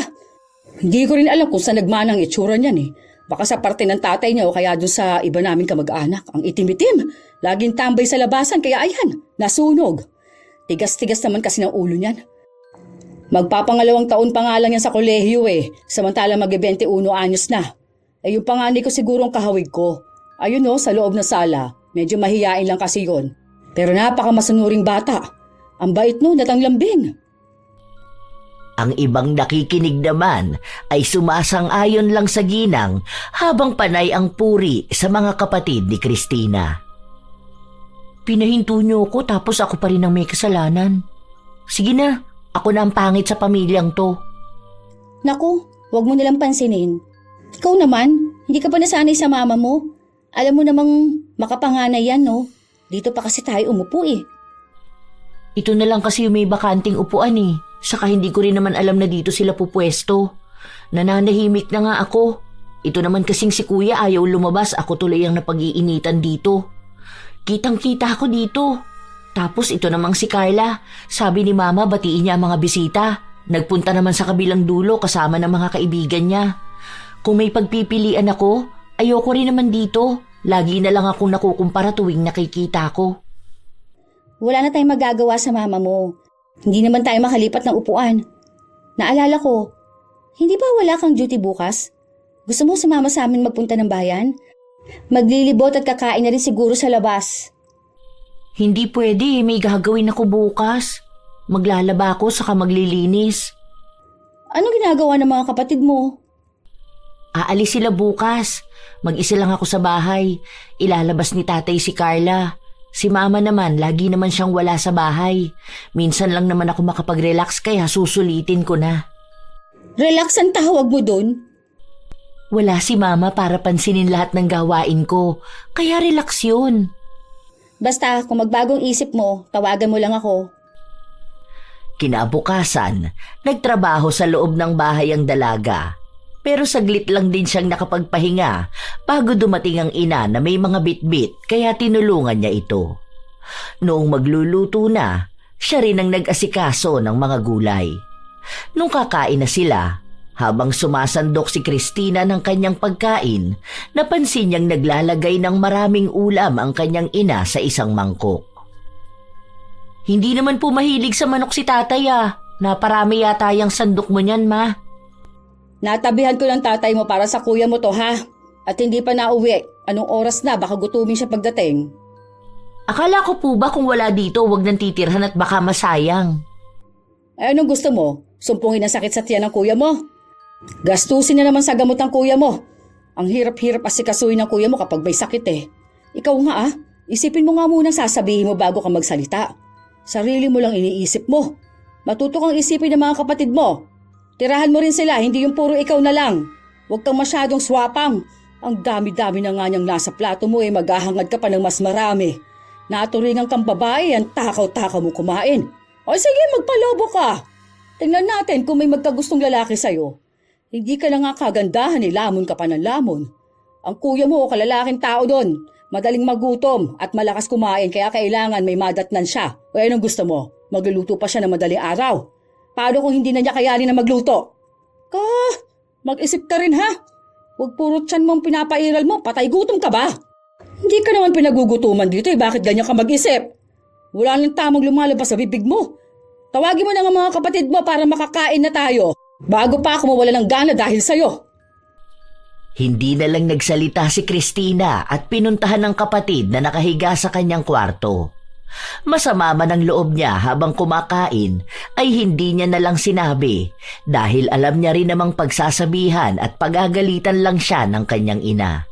B: Hindi ko rin alam kung saan nagmana ang itsura niyan eh. Baka sa parte ng tatay niya o kaya doon sa iba naming kamag-anak. Ang itim-itim. Laging tambay sa labasan kaya ayan, nasunog. Tigas-tigas naman kasi ng ulo niyan. Magpapangalawang taon pa nga lang yan sa kolehiyo eh. Samantala mag-21 anyos na. Eh yung panganay ko sigurong kahawig ko. Ayun sa loob ng sala. Medyo mahiyain lang kasi yon. Pero napakamasanuring bata. Ang bait at ang lambing.
C: Ang ibang nakikinig naman ay sumasang-ayon lang sa ginang habang panay ang puri sa mga kapatid ni Christina.
A: Pinahinto niyo ako tapos ako pa rin ang may kasalanan. Sige na, ako na ang pangit sa pamilyang to.
B: Naku, wag mo nilang pansinin. Ikaw naman, hindi ka pa nasanay sa mama mo. Alam mo namang makapanganay yan, no? Dito pa kasi tayo umupo eh.
A: Ito na lang kasi yung may bakanting upuan eh. Saka hindi ko rin naman alam na dito sila pupwesto. Nananahimik na nga ako. Ito naman kasing si kuya ayaw lumabas, ako tuloy ang napag-iinitan dito. Kitang-kita ako dito. Tapos ito namang si Carla. Sabi ni Mama batiin niya ang mga bisita. Nagpunta naman sa kabilang dulo kasama ng mga kaibigan niya. Kung may pagpipilian ako, ayoko rin naman dito. Lagi na lang akong nakukumpara tuwing nakikita ko.
B: Wala na tayong magagawa sa mama mo. Hindi naman tayo makalipat ng upuan. Naalala ko, hindi ba wala kang duty bukas? Gusto mo sumama sa amin magpunta ng bayan? Maglilibot at kakain na rin siguro sa labas.
A: Hindi pwede, may gagawin ako bukas. Maglalaba ako saka maglilinis.
B: Ano ginagawa ng mga kapatid mo?
A: Aalis sila bukas. Mag-isa lang ako sa bahay. Ilalabas ni tatay si Carla. Si Mama naman, lagi naman siyang wala sa bahay. Minsan lang naman ako makapag-relax kaya susulitin ko na.
B: Relax ang tawag mo dun?
A: Wala si Mama para pansinin lahat ng gawain ko. Kaya relax yun.
B: Basta kung magbagong isip mo, tawagan mo lang ako.
C: Kinabukasan, nagtrabaho sa loob ng bahay ang dalaga. Pero saglit lang din siyang nakapagpahinga bago dumating ang ina na may mga bitbit kaya tinulungan niya ito. Noong magluluto na, siya rin ang nag-asikaso ng mga gulay. Nung kakain na sila, habang sumasandok si Christina ng kanyang pagkain, napansin niyang naglalagay ng maraming ulam ang kanyang ina sa isang mangkok.
A: Hindi naman po mahilig sa manok si tatay ah. Naparami yata yung sandok mo niyan, Ma.
B: Natabihan ko ng tatay mo para sa kuya mo to ha. At hindi pa nauwi. Anong oras na? Baka gutumin siya pagdating.
A: Akala ko po ba kung wala dito, wag nang titirhan at baka masayang.
B: Eh anong gusto mo? Sumpungin ang sakit sa tiyan ng kuya mo? Gastusin na naman sa gamot ng kuya mo. Ang hirap-hirap asikasuhin ng kuya mo kapag may sakit eh. Ikaw nga isipin mo nga muna sasabihin mo bago ka magsalita. Sarili mo lang iniisip mo. Matuto kang isipin ng mga kapatid mo. Tirahan mo rin sila, hindi yung puro ikaw na lang. Huwag kang masyadong swapang. Ang dami-dami na nga niyang nasa plato mo maghahangad ka pa ng mas marami. Naturingan kang babae, ang takaw-takaw mo kumain. O sige, magpalobo ka. Tingnan natin kung may magkagustong lalaki sa'yo. Hindi ka na nga kagandahan lamon ka pa ng lamon. Ang kuya mo o kalalaking tao doon, Madaling magutom at malakas kumain kaya kailangan may madatnan siya. O anong gusto mo? Magluluto pa siya ng madaling araw. Paano kung hindi na niya kayanin na magluto? Mag-isip ka rin ha? Huwag puro tiyan mong pinapairal mo, patay gutom ka ba? Hindi ka naman pinagugutuman dito bakit ganyan ka mag-isip? Wala nang tamang lumalabas sa bibig mo. Tawagin mo na nga mga kapatid mo para makakain na tayo. Bago pa ako mawala ng gana dahil sa'yo.
C: Hindi na lang nagsalita si Christina at pinuntahan ng kapatid na nakahiga sa kanyang kwarto. Masama man ang loob niya habang kumakain ay hindi niya na lang sinabi dahil alam niya rin namang pagsasabihan at pagagalitan lang siya ng kanyang ina.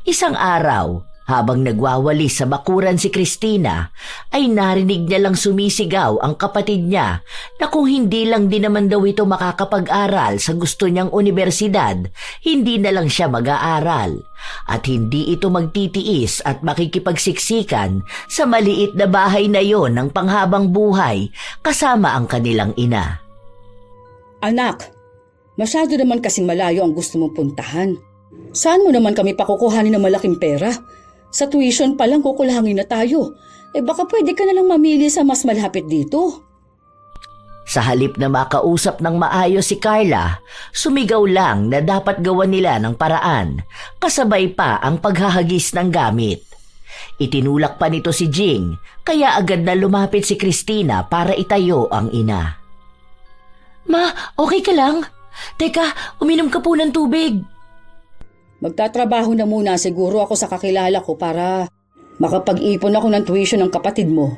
C: Isang araw, habang nagwawalis sa bakuran si Christina, ay narinig niya lang sumisigaw ang kapatid niya na kung hindi lang din naman daw ito makakapag-aral sa gusto niyang universidad, hindi na lang siya mag-aaral at hindi ito magtitiis at makikipagsiksikan sa maliit na bahay na yon ng panghabang buhay kasama ang kanilang ina.
B: Anak, masyado naman kasing malayo ang gusto mong puntahan. Saan mo naman kami pakukuhanin ng malaking pera? Sa tuition pa lang kukulangin na tayo. Baka pwede ka na lang mamili sa mas malapit dito.
C: Sa halip na makausap ng maayos si Carla, sumigaw lang na dapat gawan nila ng paraan, kasabay pa ang paghahagis ng gamit. Itinulak pa nito si Jing, kaya agad na lumapit si Christina para itayo ang ina.
A: Ma, okay ka lang? Teka, uminom ka po ng tubig.
B: Magtatrabaho na muna siguro ako sa kakilala ko para makapag-ipon ako ng tuition ng kapatid mo.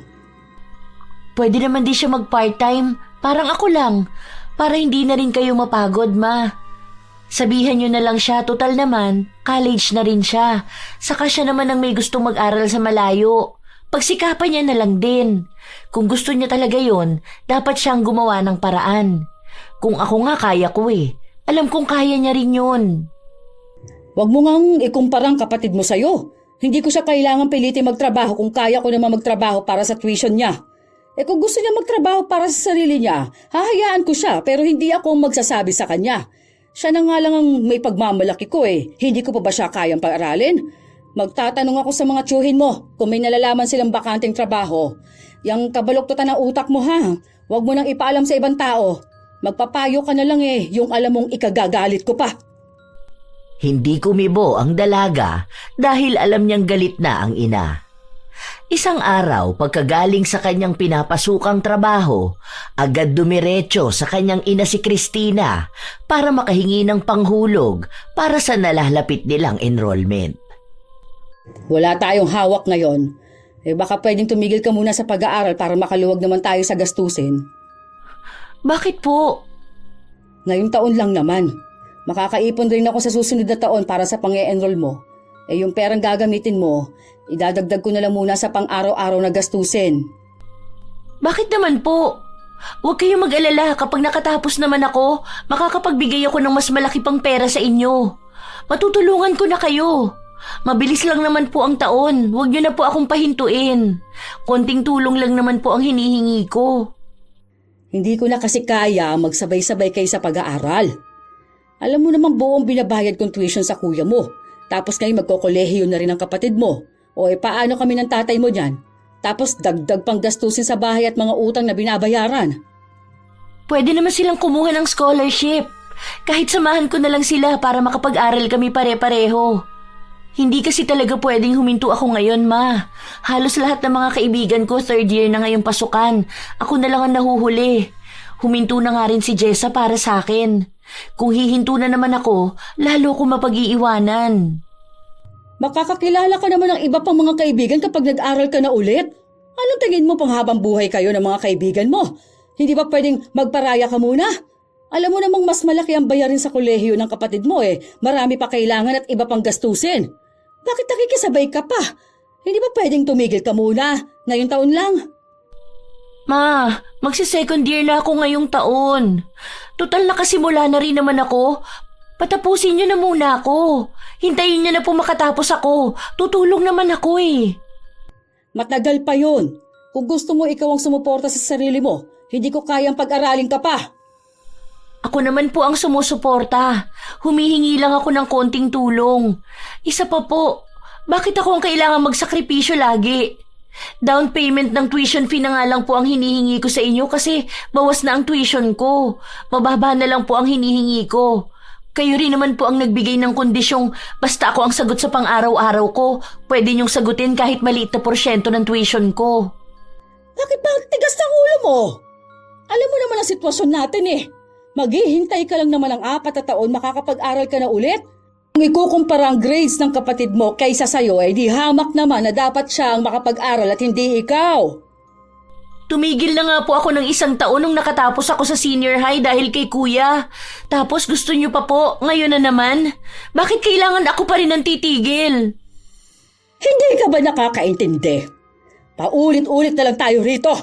A: Pwede naman di siya mag-part-time, parang ako lang, para hindi na rin kayo mapagod, ma. Sabihan niyo na lang siya, total naman, college na rin siya. Saka siya naman ang may gustong mag-aral sa malayo. Pagsikapan niya na lang din. Kung gusto niya talaga yon, dapat siyang gumawa ng paraan. Kung ako nga kaya ko alam kong kaya niya rin yun.
B: Huwag mo ngang ikumpara ang kapatid mo sa'yo. Hindi ko siya kailangan pilitin magtrabaho kung kaya ko naman magtrabaho para sa tuition niya. Kung gusto niya magtrabaho para sa sarili niya, hahayaan ko siya pero hindi ako magsasabi sa kanya. Siya na nga lang ang may pagmamalaki ko Hindi ko pa ba siya kayang pag-aralin? Magtatanong ako sa mga tiyuhin mo kung may nalalaman silang bakanting trabaho. Yang kabaluktutan ng utak mo ha. Huwag mo nang ipaalam sa ibang tao. Magpapayo ka na lang yung alam mong ikagagalit ko pa.
C: Hindi kumibo ang dalaga dahil alam niyang galit na ang ina. Isang araw pagkagaling sa kanyang pinapasukang trabaho, agad dumiretso sa kanyang ina si Christina para makahingi ng panghulog para sa nalalapit nilang enrollment.
B: Wala tayong hawak ngayon. Baka pwedeng tumigil ka muna sa pag-aaral para makaluwag naman tayo sa gastusin.
A: Bakit po?
B: Ngayong taon lang naman. Makakaipon rin ako sa susunod na taon para sa pang-e-enroll mo. Yung perang gagamitin mo, idadagdag ko na lang muna sa pang-araw-araw na gastusin.
A: Bakit naman po? Huwag kayong mag-alala, kapag nakatapos naman ako, makakapagbigay ako ng mas malaki pang pera sa inyo. Matutulungan ko na kayo. Mabilis lang naman po ang taon, huwag niyo na po akong pahintuin. Konting tulong lang naman po ang hinihingi ko.
B: Hindi ko na kasi kaya magsabay-sabay kayo sa pag-aaral. Alam mo namang buong binabayad kong tuition sa kuya mo. Tapos ngayon magkokolehiyo na rin ang kapatid mo. Paano kami ng tatay mo dyan? Tapos dagdag pang gastusin sa bahay at mga utang na binabayaran.
A: Pwede naman silang kumuha ng scholarship. Kahit samahan ko na lang sila para makapag-aral kami pare-pareho. Hindi kasi talaga pwedeng huminto ako ngayon, ma. Halos lahat ng mga kaibigan ko third year na ngayong pasukan. Ako na lang ang nahuhuli. Huminto na nga rin si Jessa para sa akin. Kung hihinto na naman ako, lalo ko mapag-iiwanan.
B: Makakakilala ka naman ng iba pang mga kaibigan kapag nag-aral ka na ulit. Anong tingin mo pang habang buhay kayo ng mga kaibigan mo? Hindi ba pwedeng magparaya ka muna? Alam mo namang mas malaki ang bayarin sa kolehiyo ng kapatid mo Marami pa kailangan at iba pang gastusin. Bakit nakikisabay ka pa? Hindi ba pwedeng tumigil ka muna? Ngayong taon lang.
A: Ma, magsi-second year na ako ngayong taon. Total nakasimula na rin naman ako. Patapusin niyo na muna ako. Hintayin niyo na po makatapos ako. Tutulong naman ako
B: Matagal pa yon. Kung gusto mo ikaw ang sumuporta sa sarili mo, hindi ko kayang pag-aralin ka pa.
A: Ako naman po ang sumusuporta. Humihingi lang ako ng konting tulong. Isa pa po, Bakit ako ang kailangan magsakripisyo lagi? Down payment ng tuition fee na nga lang po ang hinihingi ko sa inyo kasi bawas na ang tuition ko. Mababa na lang po ang hinihingi ko. Kayo rin naman po ang nagbigay ng kondisyong basta ako ang sagot sa pang-araw-araw ko, pwede niyong sagutin kahit maliit na porsyento ng tuition ko.
B: Bakit ba ang tigas ng ulo mo? Alam mo naman ang sitwasyon natin eh. Maghihintay ka lang naman ng 4 na taon makakapag-aral ka na ulit. Kung ikukumpara ang grades ng kapatid mo kaysa sa'yo, eh di hamak naman na dapat siya ang makapag-aral at hindi ikaw.
A: Tumigil na nga po ako ng 1 taon nung nakatapos ako sa senior high dahil kay kuya. Tapos gusto niyo pa po, ngayon na naman. Bakit kailangan ako pa rin ang titigil?
B: Hindi ka ba nakakaintindi? Paulit-ulit na lang tayo rito.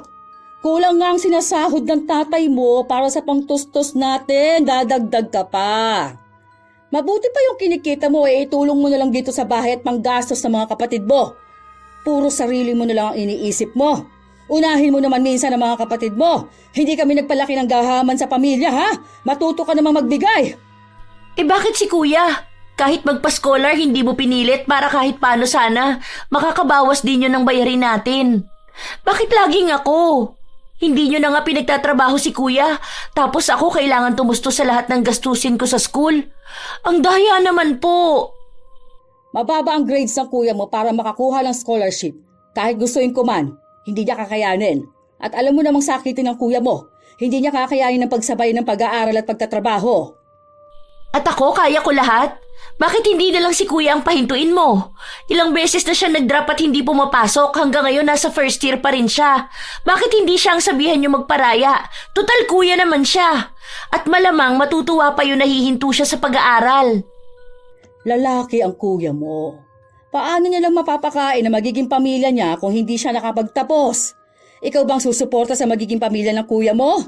B: Kulang nga ang sinasahod ng tatay mo para sa pangtustos natin, dadagdag ka pa. Mabuti pa yung kinikita mo itulong mo na lang dito sa bahay at panggastos ng mga kapatid mo. Puro sarili mo na lang ang iniisip mo. Unahin mo naman minsan ang mga kapatid mo. Hindi kami nagpalaki ng gahaman sa pamilya, ha? Matuto ka namang magbigay.
A: Bakit si kuya? Kahit magpa-scholar, hindi mo pinilit para kahit paano sana makakabawas din yun ng bayarin natin. Bakit laging ako? Hindi nyo na nga pinagtatrabaho si kuya, tapos ako kailangan tumusto sa lahat ng gastusin ko sa school. Ang daya naman po.
B: Mababa ang grades ng kuya mo para makakuha ng scholarship. Kahit gustuin ko man, hindi niya kakayanin. At alam mo namang sakitin ng kuya mo, hindi niya kakayanin ng pagsabay ng pag-aaral at pagtatrabaho.
A: At ako, kaya ko lahat? Bakit hindi na lang si kuya ang pahintuin mo? Ilang beses na siya nag-drop at hindi pumapasok, hanggang ngayon nasa first year pa rin siya. Bakit hindi siya ang sabihan niyo magparaya? Total kuya naman siya. At malamang matutuwa pa yun nahihinto siya sa pag-aaral.
B: Lalaki ang kuya mo. Paano niya lang mapapakain na magiging pamilya niya kung hindi siya nakapagtapos? Ikaw bang susuporta sa magiging pamilya ng kuya mo?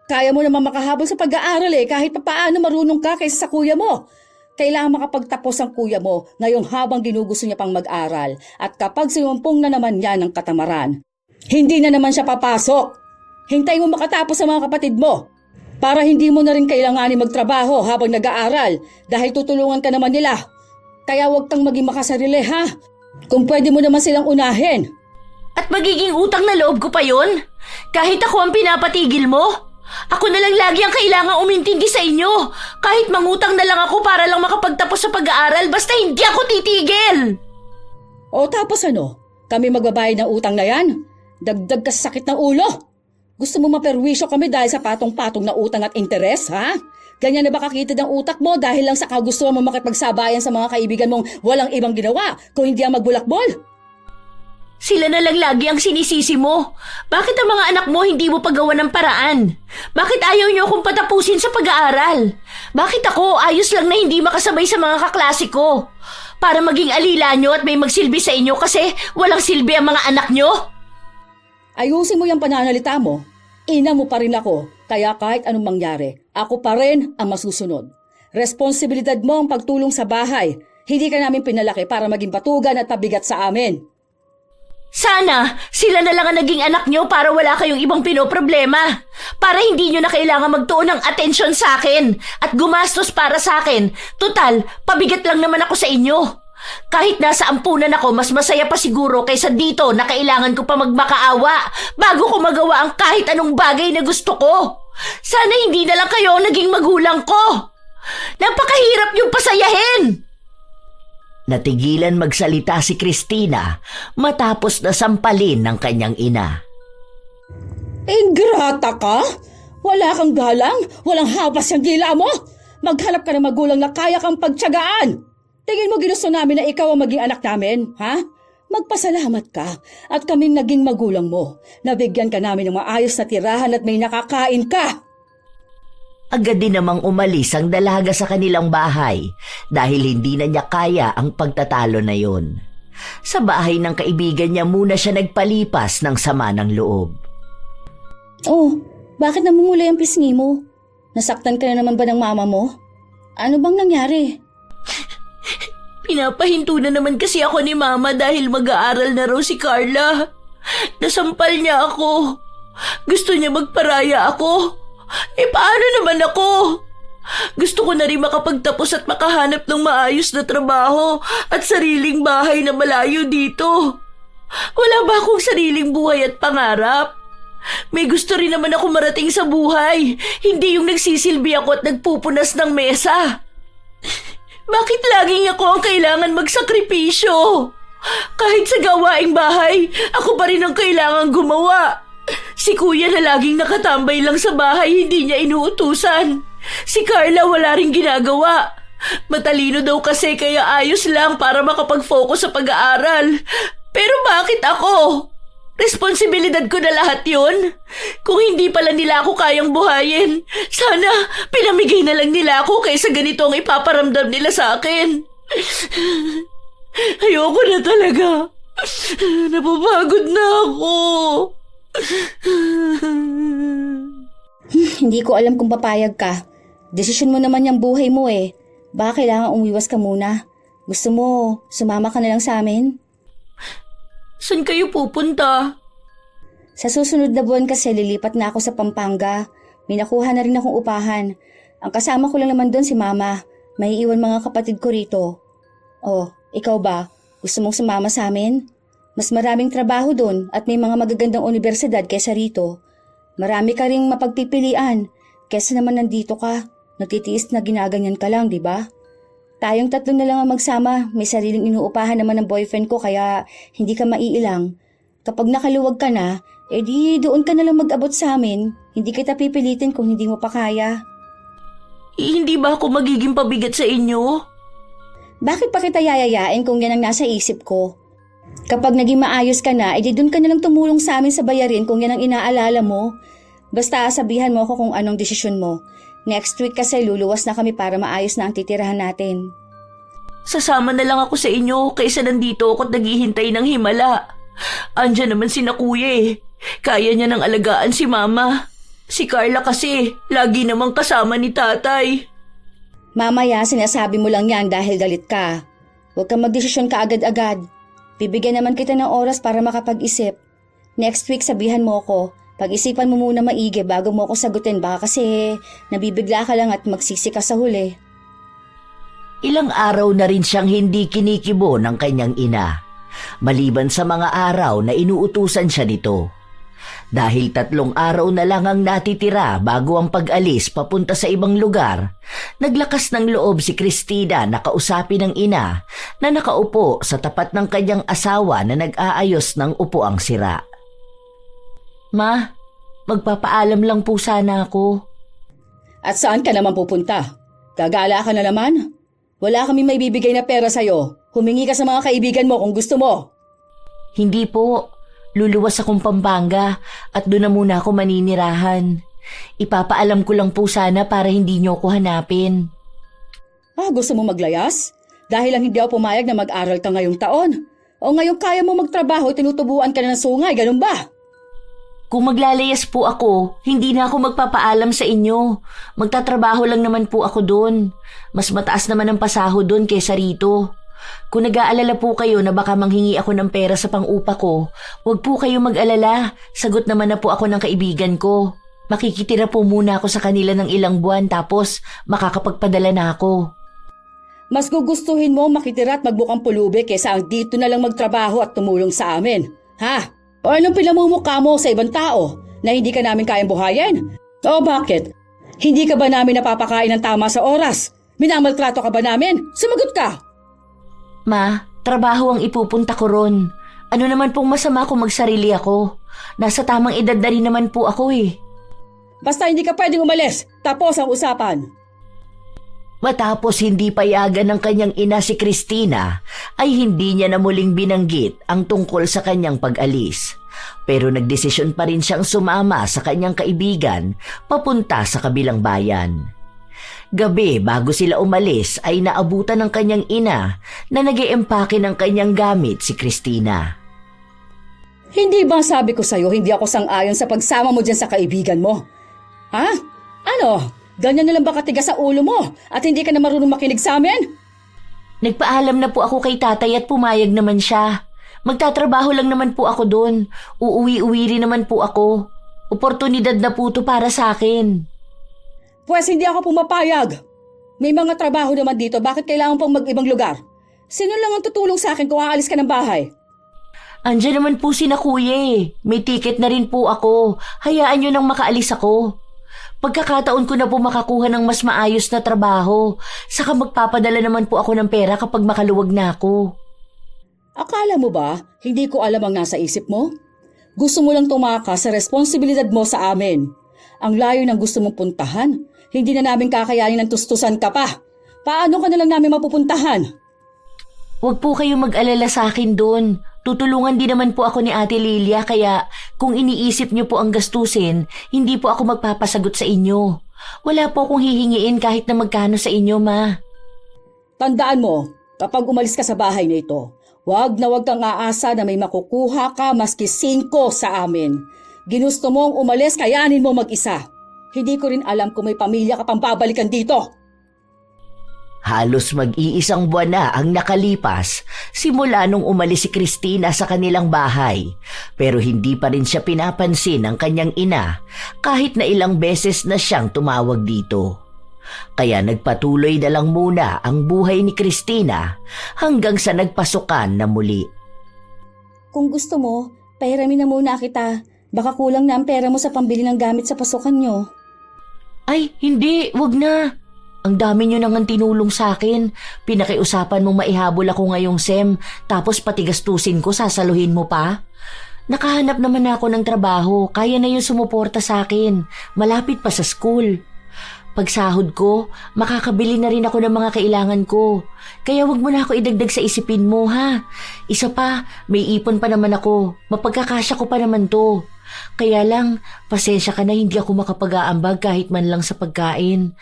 B: Kaya mo naman makahabol sa pag-aaral kahit paano marunong ka kaysa sa kuya mo. Kailangan makapagtapos ang kuya mo ngayong habang ginugusto niya pang mag-aral at kapag sinumpong na naman niya ng katamaran, hindi na naman siya papasok. Hintay mo makatapos sa mga kapatid mo para hindi mo na rin kailanganin magtrabaho habang nag-aaral dahil tutulungan ka naman nila. Kaya huwag kang maging makasarili, ha? Kung pwede mo naman silang unahin.
A: At magiging utang na loob ko pa yun? Kahit ako ang pinapatigil mo? Ako na lang lagi ang kailangang umintindi sa inyo. Kahit mangutang na lang ako para lang makapagtapos sa pag-aaral, basta hindi ako titigil.
B: O tapos ano? Kami magbabayad ng utang na yan? Dagdag ka sa sakit ng ulo? Gusto mo maperwisyo kami dahil sa patong-patong na utang at interes, ha? Ganyan na ba kakitid ang utak mo dahil lang sa kagustuhan mo makipagsabayan sa mga kaibigan mong walang ibang ginawa kung hindi ang magbulakbol?
A: Sila na lang lagi ang sinisisi mo. Bakit ang mga anak mo hindi mo pagawa ng paraan? Bakit ayaw niyo akong patapusin sa pag-aaral? Bakit ako ayos lang na hindi makasabay sa mga kaklase ko? Para maging alila niyo at may magsilbi sa inyo kasi walang silbi ang mga anak niyo?
B: Ayusin mo yung pananalita mo. Ina mo pa rin ako, kaya kahit anong mangyari, ako pa rin ang masusunod. Responsibilidad mo ang pagtulong sa bahay. Hindi ka namin pinalaki para maging batugan at pabigat sa amin.
A: Sana sila na lang ang naging anak niyo para wala kayong ibang pinoproblema. Para hindi niyo na kailangan magtuon ng atensyon sa akin at gumastos para sa akin. Total, pabigat lang naman ako sa inyo. Kahit nasa ampunan ako, mas masaya pa siguro kaysa dito na kailangan ko pa magmakaawa bago ko magawa ang kahit anong bagay na gusto ko. Sana hindi na lang kayo ang naging magulang ko. Napakahirap niyong pasayahin.
C: Natigilan magsalita si Christina matapos na sampalin ng kanyang ina.
B: Ingrata ka? Wala kang galang? Walang habas yung dila mo? Maghanap ka ng magulang na kaya kang pagtiyagaan. Tingin mo ginusto namin na ikaw ang maging anak namin, ha? Magpasalamat ka at kaming naging magulang mo. Nabigyan ka namin ng maayos na tirahan at may nakakain ka.
C: Agad din namang umalis ang dalaga sa kanilang bahay dahil hindi na niya kaya ang pagtatalo na yon. Sa bahay ng kaibigan niya muna siya nagpalipas ng sama ng loob.
B: Oh, bakit namumulay ang pisngi mo? Nasaktan ka na naman ba ng mama mo? Ano bang nangyari?
A: Pinapahinto na naman kasi ako ni Mama dahil mag-aaral na raw si Carla. Nasampal niya ako. Gusto niya magparaya ako. Paano naman ako? Gusto ko na rin makapagtapos at makahanap ng maayos na trabaho at sariling bahay na malayo dito. Wala ba akong sariling buhay at pangarap? May gusto rin naman ako marating sa buhay, hindi yung nagsisilbi ako at nagpupunas ng mesa. Bakit laging ako ang kailangan magsakripisyo? Kahit sa gawaing bahay, ako pa rin ang kailangan gumawa. Si kuya na laging nakatambay lang sa bahay, hindi niya inuutusan. Si Carla wala ring ginagawa. Matalino daw kasi kaya ayos lang para makapag-focus sa pag-aaral. Pero bakit ako? Responsibilidad ko na lahat yun. Kung hindi pala nila ako kayang buhayin, sana pinamigay na lang nila ako kaysa ganito ang ipaparamdam nila sa akin. Ayoko na talaga. Napapagod na ako.
B: Hindi ko alam kung papayag ka. Desisyon mo naman yung buhay mo eh. Baka kailangan umiwas ka muna. Gusto mo, sumama ka na lang sa amin?
A: Saan kayo pupunta?
B: Sa susunod na buwan kasi lilipat na ako sa Pampanga. May nakuha na rin akong upahan. Ang kasama ko lang naman doon si Mama. May iwan mga kapatid ko rito. Oh, ikaw ba? Gusto mong sumama sa amin? Mas maraming trabaho doon at may mga magagandang universidad kaysa rito. Marami ka ring mapagpipilian. Kesa naman nandito ka. Nagtitiis na ginaganyan ka lang, di ba? Tayong tatlo na lang ang magsama. May sariling inuupahan naman ng boyfriend ko kaya hindi ka maiilang. Kapag nakaluwag ka na, edi doon ka na lang mag-abot sa amin. Hindi kita pipilitin kung hindi mo pa kaya.
A: Hindi ba ako magiging pabigat sa inyo?
B: Bakit pa kita yayayain kung yan ang nasa isip ko? Kapag naging maayos ka na, edi doon ka na lang tumulong sa amin sa bayarin kung yan ang inaalala mo. Basta sabihan mo ako kung anong desisyon mo. Next week kasi luluwas na kami para maayos na ang titirahan natin.
A: Sasama na lang ako sa inyo kaysa nandito ako at naghihintay ng himala. Andiyan naman si na kuya eh. Kaya niya nang alagaan si Mama. Si Carla kasi, lagi namang kasama ni tatay.
B: Mamaya sinasabi mo lang yan dahil galit ka. Huwag kang magdesisyon ka agad-agad. Bibigyan naman kita ng oras para makapag-isip. Next week sabihan mo ako. Pag-isipan mo muna maigi bago mo ako sagutin baka kasi nabibigla ka lang at magsisi ka sa huli.
C: Ilang araw na rin siyang hindi kinikibo ng kanyang ina, maliban sa mga araw na inuutusan siya nito. Dahil 3 araw na lang ang natitira bago ang pag-alis papunta sa ibang lugar, naglakas ng loob si Cristina na kausapin ng ina na nakaupo sa tapat ng kanyang asawa na nag-aayos ng upuang sira. Ma, magpapaalam lang po sana ako.
B: At saan ka naman pupunta? Gagala ka na naman? Wala kami may bibigay na pera sa'yo. Humingi ka sa mga kaibigan mo kung gusto mo.
C: Hindi po. Luluwas akong Pampanga at doon na muna ako maninirahan. Ipapaalam ko lang po sana para hindi niyo ako hanapin.
B: Gusto mo maglayas? Dahil lang hindi ako pumayag na mag-aral ka ngayong taon. O ngayon kaya mo magtrabaho, tinutubuan ka na ng sungay, ganun ba?
A: Kung maglalayas po ako, hindi na ako magpapaalam sa inyo. Magtatrabaho lang naman po ako doon. Mas mataas naman ang pasahod doon kaysa rito. Kung nag-aalala po kayo na baka manghingi ako ng pera sa pang-upa ko, huwag po kayo mag-alala. Sagot naman na po ako ng kaibigan ko. Makikitira po muna ako sa kanila ng ilang buwan tapos makakapagpadala na ako.
B: Mas gugustuhin mo makitira at magbukang pulubi kaysa ang dito na lang magtrabaho at tumulong sa amin. Ha? O anong pinamumukha mo sa ibang tao na hindi ka namin kayang buhayin? O bakit? Hindi ka ba namin napapakain ng tama sa oras? Minamaltrato ka ba namin? Sumagot ka!
A: Ma, trabaho ang ipupunta ko ron. Ano naman pong masama kung magsarili ako? Nasa tamang edad na rin naman po ako eh.
B: Basta hindi ka pwedeng umalis, tapos ang usapan.
C: Matapos hindi payagan ng kanyang ina si Cristina, ay hindi niya na muling binanggit ang tungkol sa kanyang pag-alis. Pero nagdesisyon pa rin siyang sumama sa kanyang kaibigan papunta sa kabilang bayan. Gabi bago sila umalis ay naabutan ng kanyang ina na nag-iempake ng kanyang gamit si Cristina.
B: Hindi ba sabi ko sa'yo hindi ako sang-ayon sa pagsama mo dyan sa kaibigan mo? Ha? Ano? Ganyan na lang ba katigas sa ulo mo at hindi ka na marunong makinig sa amin?
A: Nagpaalam na po ako kay tatay at pumayag naman siya. Magtatrabaho lang naman po ako doon. Uuwi-uwi rin naman po ako. Oportunidad na po to para sa akin.
B: Pwes hindi ako pumapayag. May mga trabaho naman dito, bakit kailangan pang mag-ibang lugar? Sino lang ang tutulong sa akin kung aalis ka ng bahay?
A: Andiyan naman po si na kuya eh. May ticket na rin po ako. Hayaan nyo nang makaalis ako. Pagkakataon ko na po makakuha ng mas maayos na trabaho. Saka magpapadala naman po ako ng pera kapag makaluwag na ako.
B: Akala mo ba, hindi ko alam ang nasa isip mo? Gusto mo lang tumakas sa responsibilidad mo sa amin. Ang layo ng gusto mong puntahan. Hindi na namin kakayanin ng tustusan ka pa. Paano ka na lang namin mapupuntahan?
A: Huwag po kayong mag-alala sa akin doon. Tutulungan din naman po ako ni Ate Lilia kaya kung iniisip niyo po ang gastusin, hindi po ako magpapasagot sa inyo. Wala po akong hihingiin kahit na magkano sa inyo, Ma.
B: Tandaan mo, kapag umalis ka sa bahay na ito, wag na wag kang aasa na may makukuha ka maski 5 sa amin. Ginusto mong umalis, kayanin mo mag-isa. Hindi ko rin alam kung may pamilya ka pang babalikan dito.
C: Halos mag-iisang buwan na ang nakalipas simula nung umalis si Christina sa kanilang bahay. Pero hindi pa rin siya pinapansin ng kanyang ina kahit na ilang beses na siyang tumawag dito. Kaya nagpatuloy na lang muna ang buhay ni Christina hanggang sa nagpasukan na muli.
B: Kung gusto mo, pahiramin na muna kita. Baka kulang na ang pera mo sa pambili ng gamit sa pasukan nyo.
A: Ay, hindi. Wag na. Ang dami nyo nang tinulong sa akin. Pinakiusapan mong maihabol ako ngayong SEM tapos pati gastusin ko sasaluhin mo pa. Nakahanap naman ako ng trabaho. Kaya na yung sumuporta sa akin. Malapit pa sa school. Pagsahod ko, makakabili na rin ako ng mga kailangan ko. Kaya wag mo na ako idagdag sa isipin mo, ha? Isa pa, may ipon pa naman ako. Mapagkakasya ko pa naman to. Kaya lang, pasensya ka na hindi ako makapag-aambag kahit man lang sa pagkain.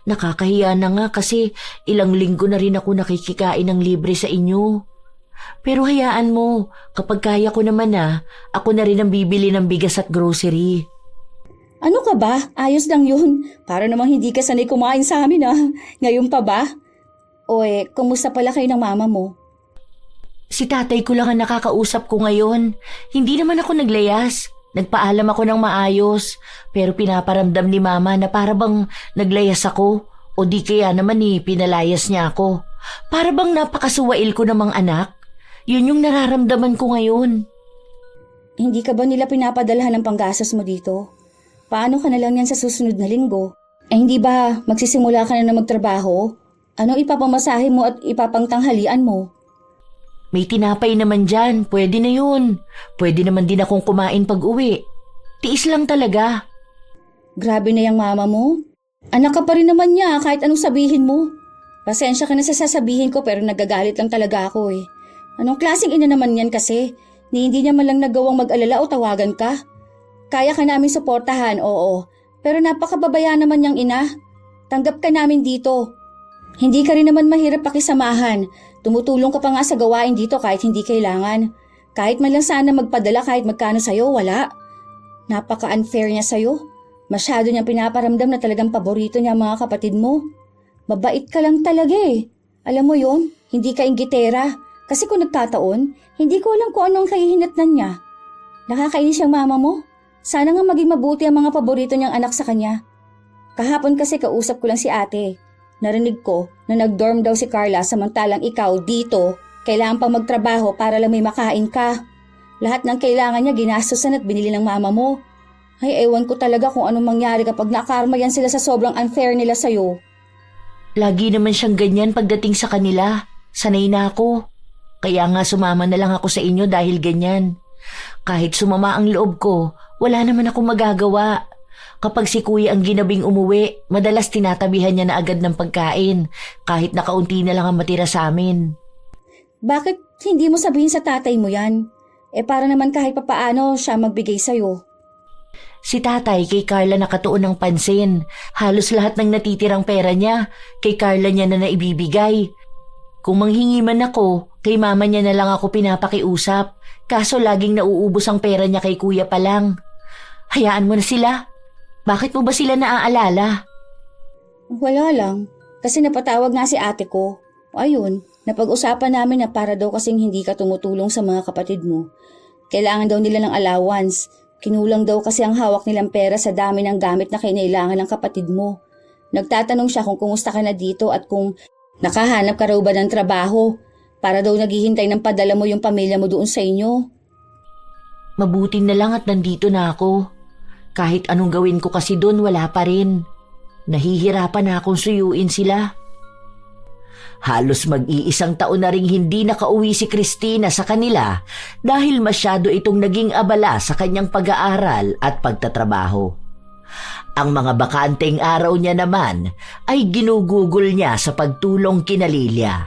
A: Nakakahiya na nga kasi ilang linggo na rin ako nakikikain ng libre sa inyo. Pero hayaan mo, kapag kaya ko naman ako na rin ang bibili ng bigas at grocery.
B: Ano ka ba? Ayos lang yun. Para namang hindi ka sanay kumain sa amin Ngayon pa ba? Kumusta pala kayo ng mama mo?
A: Si tatay ko lang ang nakakausap ko ngayon. Hindi naman ako naglayas. Nagpaalam ako ng maayos. Pero pinaparamdam ni mama na para bang naglayas ako. O di kaya naman pinalayas niya ako. Para bang napakasuwail ko namang anak. Yun yung nararamdaman ko ngayon.
B: Hindi ka ba nila pinapadalhan ng panggastos mo dito? Paano ka na lang yan sa susunod na linggo? Hindi ba magsisimula ka na magtrabaho? Ano ipapamasahe mo at ipapangtanghalian mo?
A: May tinapay naman dyan. Pwede na yun. Pwede naman din akong kumain pag uwi. Tiis lang talaga.
B: Grabe na yung mama mo. Anak ka pa rin naman niya kahit anong sabihin mo. Pasensya ka na sa sasabihin ko pero nagagalit lang talaga ako Anong klaseng ina naman yan kasi? Hindi niya man lang nagawang mag-alala o tawagan ka? Kaya ka namin suportahan, oo. Pero napakababaya naman niyang ina. Tanggap ka namin dito. Hindi ka rin naman mahirap pakisamahan. Tumutulong ka pa nga sa gawain dito kahit hindi kailangan. Kahit man lang sana magpadala kahit magkano sa'yo, wala. Napaka-unfair niya sa'yo. Masyado niyang pinaparamdam na talagang paborito niya ang mga kapatid mo. Mabait ka lang talaga Alam mo yon, hindi ka inggitera. Kasi kung nagkataon, hindi ko alam kung anong kahihinatnan niya. Nakakainis siyang mama mo. Sana nga maging mabuti ang mga paborito niyang anak sa kanya. Kahapon kasi kausap ko lang si ate. Narinig ko na nag-dorm daw si Carla samantalang ikaw dito, kailangan pang magtrabaho para lang may makain ka. Lahat ng kailangan niya ginastosan at binili ng mama mo. Ay ewan ko talaga kung anong mangyari kapag nakarma yan sila sa sobrang unfair nila sa'yo.
A: Lagi naman siyang ganyan pagdating sa kanila. Sanay na ako. Kaya nga sumama na lang ako sa inyo dahil ganyan. Kahit sumama ang loob ko, wala naman akong magagawa. Kapag si kuya ang ginabing umuwi, madalas tinatabihan niya na agad ng pagkain, kahit nakaunti na lang ang matira sa amin.
B: Bakit hindi mo sabihin sa tatay mo yan? Para naman kahit papaano siya magbigay sa'yo.
A: Si tatay kay Carla nakatuon ng pansin. Halos lahat ng natitirang pera niya, kay Carla niya na naibibigay. Kung manghingi man ako, kay mama niya na lang ako pinapakiusap. Kaso laging nauubos ang pera niya kay kuya pa lang. Hayaan mo na sila. Bakit mo ba sila naaalala?
B: Wala lang. Kasi napatawag nga si ate ko. Ayun, napag-usapan namin na para daw kasing hindi ka tumutulong sa mga kapatid mo. Kailangan daw nila ng allowance. Kinulang daw kasi ang hawak nilang pera sa dami ng gamit na kinailangan ng kapatid mo. Nagtatanong siya kung kumusta ka na dito at kung nakahanap ka raw ba ng trabaho para daw naghihintay ng padala mo yung pamilya mo doon sa inyo.
A: Mabuti na lang at nandito na ako. Kahit anong gawin ko kasi doon, wala pa rin. Nahihirapan na akong suyuin sila.
C: Halos mag-iisang taon na ring hindi nakauwi si Christina sa kanila dahil masyado itong naging abala sa kanyang pag-aaral at pagtatrabaho. Ang mga bakanteng araw niya naman ay ginugugol niya sa pagtulong kina Lilia.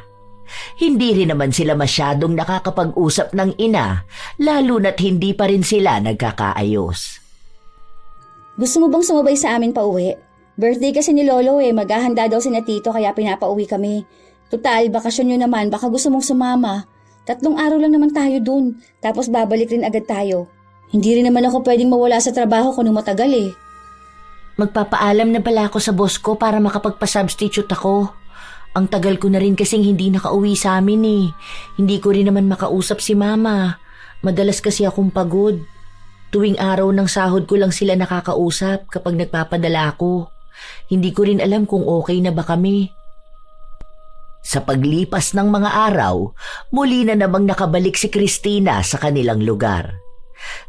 C: Hindi rin naman sila masyadong nakakapag-usap ng ina, lalo na't hindi pa rin sila nagkakaayos.
B: Gusto mo bang sumabay sa amin pauwi? Birthday kasi ni Lolo maghahanda daw si na Tito kaya pinapauwi kami. Total, bakasyon nyo naman, baka gusto mong sumama. 3 araw lang naman tayo dun, tapos babalik rin agad tayo. Hindi rin naman ako pwedeng mawala sa trabaho kung matagal
A: Magpapaalam na pala ako sa boss ko para makapagpa-substitute ako. Ang tagal ko na rin kasing hindi nakauwi sa amin Hindi ko rin naman makausap si Mama. Madalas kasi akong pagod. Tuwing araw ng sahod ko lang sila nakakausap kapag nagpapadala ako. Hindi ko rin alam kung okay na ba kami.
C: Sa paglipas ng mga araw, muli na namang nakabalik si Christina sa kanilang lugar.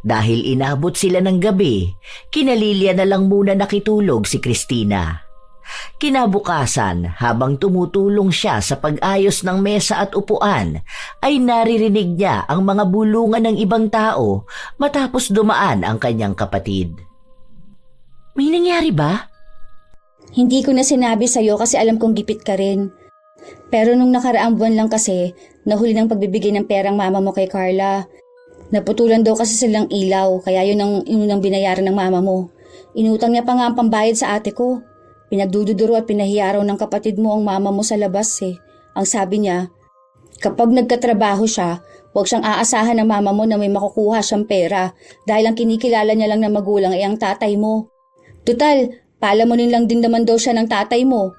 C: Dahil inabot sila ng gabi, kina Lilia na lang muna nakitulog si Christina. Kinabukasan, habang tumutulong siya sa pag-ayos ng mesa at upuan, ay naririnig niya ang mga bulungan ng ibang tao matapos dumaan ang kanyang kapatid.
A: May nangyari ba?
B: Hindi ko na sinabi sa'yo kasi alam kong gipit ka rin. Pero nung nakaraang buwan lang kasi, nahuli ng pagbibigay ng perang mama mo kay Carla. Naputulan daw kasi silang ilaw, kaya yun ang inunang binayaran ng mama mo. Inutang niya pa nga ang pambayad sa ate ko. Pinagdududuro at pinahiyaraw ng kapatid mo ang mama mo sa labas Ang sabi niya, kapag nagkatrabaho siya, huwag siyang aasahan ng mama mo na may makukuha siyang pera dahil ang kinikilala niya lang na magulang ay ang tatay mo. Tutal, palamunin lang din naman daw siya ng tatay mo.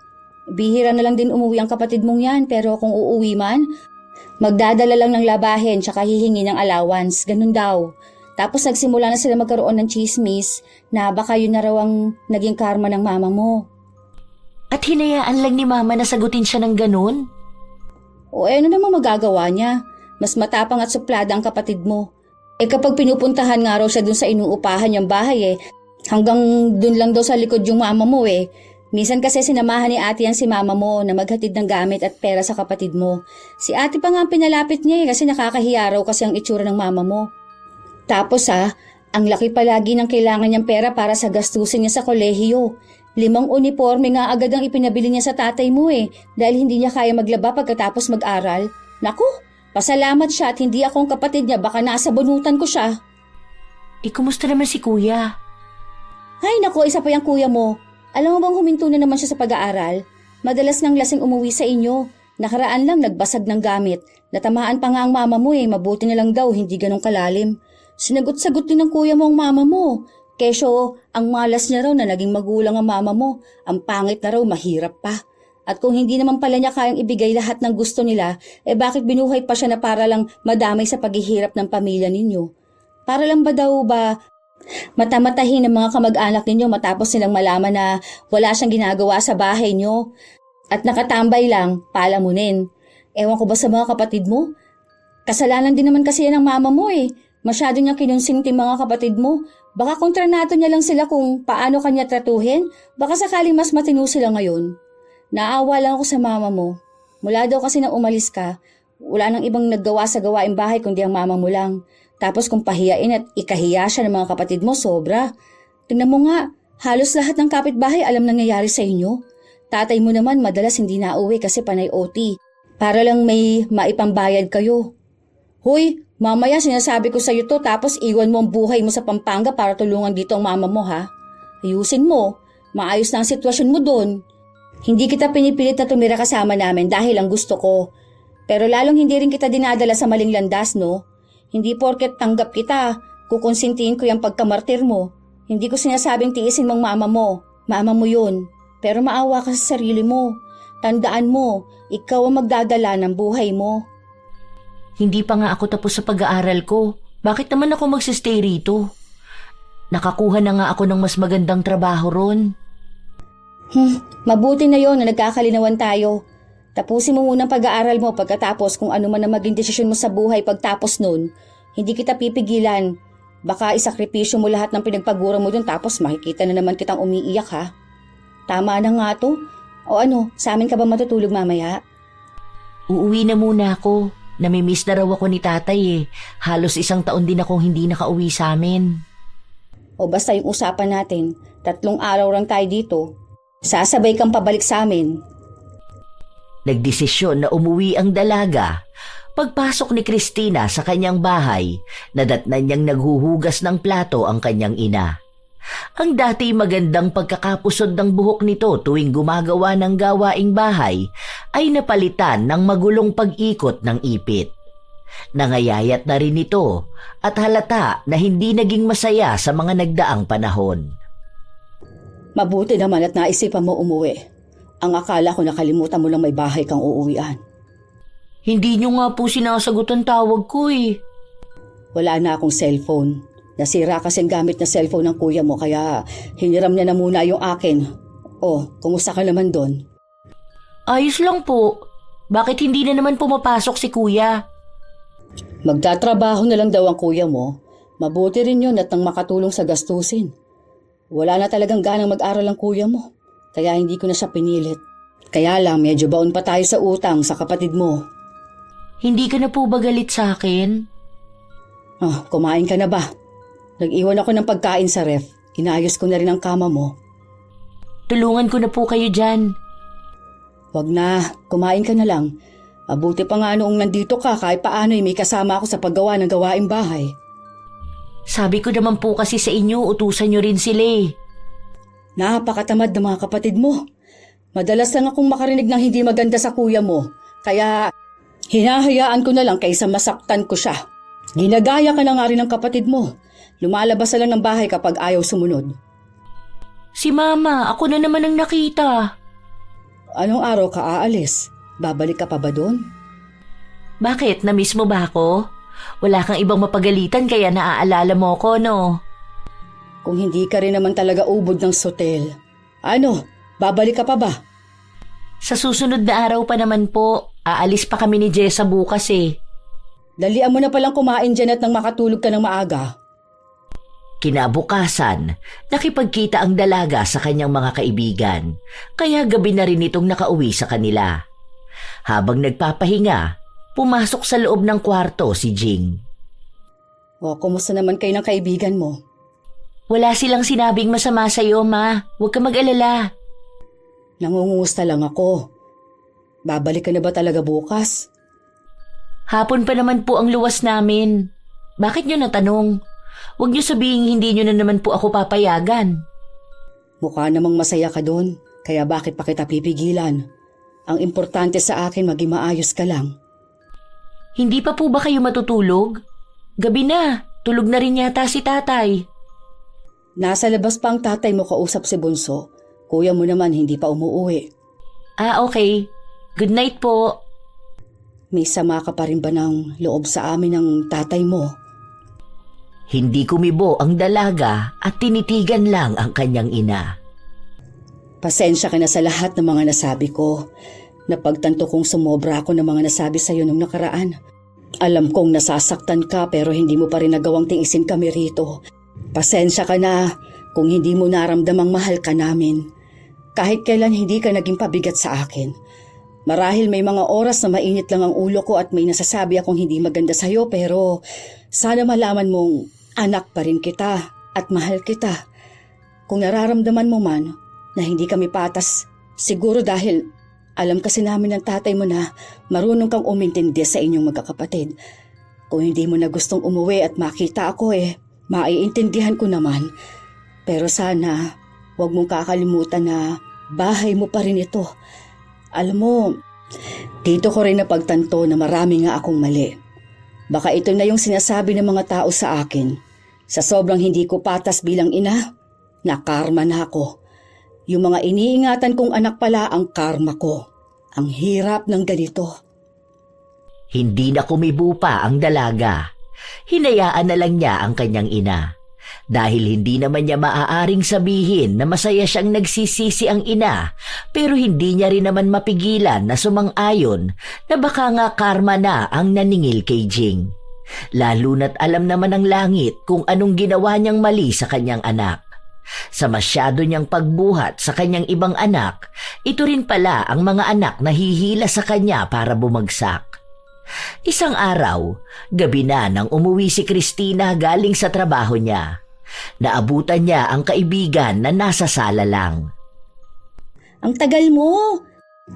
B: Bihira na lang din umuwi ang kapatid mong yan pero kung uuwi man, magdadala lang ng labahin tsaka hihingi ng allowance, ganun daw. Tapos nagsimula na sila magkaroon ng chismis na baka yun na raw ang naging karma ng mama mo.
A: At hinayaan lang ni Mama na sagutin siya ng ganun?
B: O ano namang magagawa niya? Mas matapang at suplada ang kapatid mo. Kapag pinupuntahan nga raw siya dun sa inuupahan niyang bahay hanggang dun lang daw sa likod yung mama mo Minsan kasi sinamahan ni ate yan si mama mo na maghatid ng gamit at pera sa kapatid mo. Si ate pa nga ang pinalapit niya kasi nakakahiya raw kasi ang itsura ng mama mo. Tapos ang laki palagi ng kailangan niyang pera para sa gastusin niya sa kolehiyo. 5 uniforme nga agad ang ipinabili niya sa tatay mo dahil hindi niya kaya maglaba pagkatapos mag-aral. Naku, pasalamat siya at hindi akong kapatid niya, baka nasa bunutan ko siya.
A: Kumusta naman si Kuya?
B: Ay naku, isa pa yung kuya mo. Alam mo bang huminto na naman siya sa pag-aaral? Madalas nang lasing umuwi sa inyo. Nakaraan lang nagbasag ng gamit. Natamaan pa nga ang mama mo mabuti na lang daw hindi ganong kalalim. Sinagot-sagot din ng kuya mo ang mama mo. Kesyo, ang malas niya raw na naging magulang ang mama mo. Ang pangit na raw, mahirap pa. At kung hindi naman pala niya kayang ibigay lahat ng gusto nila, bakit binuhay pa siya na para lang madamay sa paghihirap ng pamilya ninyo? Para lang ba daw matamatahin ng mga kamag-anak ninyo matapos nilang malaman na wala siyang ginagawa sa bahay nyo at nakatambay lang, palamunin. Ewan ko ba sa mga kapatid mo? Kasalanan din naman kasi yan ng mama mo Masyado niya kinonsinti mga kapatid mo. Baka kontranato niya lang sila kung paano kanya tratuhin. Baka sakaling mas matino sila ngayon. Naawa lang ako sa mama mo. Mula daw kasi nang umalis ka, wala nang ibang naggawa sa gawaing bahay kundi ang mama mo lang. Tapos kung pahiyain at ikahiya siya ng mga kapatid mo, sobra. Tingnan mo nga, halos lahat ng kapitbahay alam nangyayari sa inyo. Tatay mo naman madalas hindi nauwi kasi panay OT. Para lang may maipambayad kayo. Hoy, mamaya sinasabi ko sa'yo to tapos iwan mo ang buhay mo sa Pampanga para tulungan dito ang mama mo Ayusin mo, maayos na ang sitwasyon mo doon. Hindi kita pinipilit na tumira kasama namin dahil ang gusto ko. Pero lalong hindi rin kita dinadala sa maling landas, no? Hindi porket tanggap kita, kukonsintihin ko yung pagkamartir mo. Hindi ko sinasabing tiisin mong mama mo. Mama mo yun. Pero maawa ka sa sarili mo. Tandaan mo, ikaw ang magdadala ng buhay mo.
A: Hindi pa nga ako tapos sa pag-aaral ko. Bakit naman ako magsistay rito? Nakakuha na nga ako ng mas magandang trabaho ron.
B: Mabuti na yon na nagkakalinawan tayo. Tapusin mo muna ang pag-aaral mo, pagkatapos kung ano man ang maging desisyon mo sa buhay pagtapos nun, hindi kita pipigilan. Baka isakripisyo mo lahat ng pinagpagura mo dun tapos makikita na naman kitang umiiyak ha. Tama na nga to. O ano, sa amin ka ba matutulog mamaya?
A: Uuwi na muna ako. Namimiss na raw ako ni tatay eh. Halos 1 taon din akong hindi nakauwi sa amin.
B: O basta yung usapan natin, 3 araw lang tayo dito. Sasabay kang pabalik sa amin.
C: Nagdesisyon na umuwi ang dalaga. Pagpasok ni Christina sa kanyang bahay, nadatnan niyang naghuhugas ng plato ang kanyang ina. Ang dati magandang pagkakapusod ng buhok nito tuwing gumagawa ng gawaing bahay ay napalitan ng magulong pag-ikot ng ipit. Nangayayat na rin ito at halata na hindi naging masaya sa mga nagdaang panahon.
B: Mabuti naman at naisipan mo umuwi. Ang akala ko nakalimutan mo lang may bahay kang uuwian.
A: Hindi niyo nga po sinasagot ang tawag ko eh.
B: Wala na akong cellphone. Nasira kasi ang gamit na cellphone ng kuya mo kaya hiniram niya na muna yung akin. Oh, kumusta ka naman doon?
A: Ayos lang po. Bakit hindi na naman pumapasok si kuya?
B: Magtatrabaho na lang daw ang kuya mo. Mabuti rin yun at nang makatulong sa gastusin. Wala na talagang ganang mag-aral ang kuya mo. Kaya hindi ko na siya pinilit. Kaya lang medyo baon pa tayo sa utang sa kapatid mo.
A: Hindi ka na po ba galit sa akin?
B: Kumain ka na ba? Nag-iwan ako ng pagkain sa ref. Inayos ko na rin ang kama mo.
A: Tulungan ko na po kayo dyan.
B: Wag na, kumain ka na lang. Mabuti pa nga noong nandito ka kahit paano may kasama ako sa paggawa ng gawaing bahay.
A: Sabi ko naman po kasi sa inyo, utusan nyo rin sila eh.
B: Napakatamad ng mga kapatid mo. Madalas lang akong makarinig ng hindi maganda sa kuya mo. Kaya hinahayaan ko na lang kaysa masaktan ko siya. Ginagaya ka na nga rin ng kapatid mo. Lumalabas na lang ng bahay kapag ayaw sumunod.
A: Si Mama, ako na naman ang nakita.
B: Anong araw ka aalis? Babalik ka pa ba doon?
A: Bakit? Na-miss mo ba ako? Wala kang ibang mapagalitan kaya naaalala mo ko, no?
B: Kung hindi ka rin naman talaga ubod ng sotel. Ano? Babalik ka pa ba?
A: Sa susunod na araw pa naman po. Aalis pa kami ni Jessa bukas eh.
B: Dalian mo na palang kumain dyan at nang makatulog ka ng maaga.
C: Kinabukasan, nakipagkita ang dalaga sa kanyang mga kaibigan, kaya gabi na rin itong nakauwi sa kanila. Habang nagpapahinga, pumasok sa loob ng kwarto si Jing.
B: Kumusta naman kayo ng kaibigan mo?
A: Wala silang sinabing masama sa'yo, Ma. Huwag ka mag-alala.
B: Nangungumusta lang ako. Babalik ka na ba talaga bukas?
A: Hapon pa naman po ang luwas namin. Bakit nyo natanong? Huwag nyo sabihin hindi nyo na naman po ako papayagan.
B: Mukha namang masaya ka doon, kaya bakit pa kita pipigilan? Ang importante sa akin maging maayos ka lang.
A: Hindi pa po ba kayo matutulog? Gabi na, tulog na rin yata si tatay.
B: Nasa labas pa ang tatay mo kausap si Bunso. Kuya mo naman hindi pa umuuwi.
A: Okay. Good night po.
B: May sama ka pa rin ba ng loob sa amin ng tatay mo?
C: Hindi kumibo ang dalaga at tinitigan lang ang kanyang ina.
B: Pasensya ka na sa lahat ng mga nasabi ko. Napagtanto kong sumobra ako ng mga nasabi sa'yo nung nakaraan. Alam kong nasasaktan ka pero hindi mo pa rin nagawang tiisin kami rito. Pasensya ka na kung hindi mo naramdamang mahal ka namin. Kahit kailan hindi ka naging pabigat sa akin. Marahil may mga oras na mainit lang ang ulo ko at may nasasabi akong hindi maganda sa'yo pero sana malaman mong anak pa rin kita at mahal kita. Kung nararamdaman mo man na hindi kami patas, siguro dahil alam kasi namin ng tatay mo na marunong kang umintindi sa inyong magkakapatid. Kung hindi mo na gustong umuwi at makita ako maiintindihan ko naman. Pero sana huwag mong kakalimutan na bahay mo pa rin ito. Alam mo, dito ko rin napagtanto na marami nga akong mali. Baka ito na yung sinasabi ng mga tao sa akin. Sa sobrang hindi ko patas bilang ina, nakarma na ako. Yung mga iniingatan kong anak pala ang karma ko. Ang hirap ng ganito.
C: Hindi na kumibo pa ang dalaga. Hinayaan na lang niya ang kanyang ina. Dahil hindi naman niya maaaring sabihin na masaya siyang nagsisisi ang ina, pero hindi niya rin naman mapigilan na sumang-ayon na baka nga karma na ang naningil kay Jing. Lalo na't alam naman ng langit kung anong ginawa niyang mali sa kanyang anak. Sa masyado niyang pagbuhat sa kanyang ibang anak, ito rin pala ang mga anak na hihila sa kanya para bumagsak. Isang araw, gabi na nang umuwi si Christina galing sa trabaho niya. Naabutan niya ang kaibigan na nasa sala lang.
D: Ang tagal mo!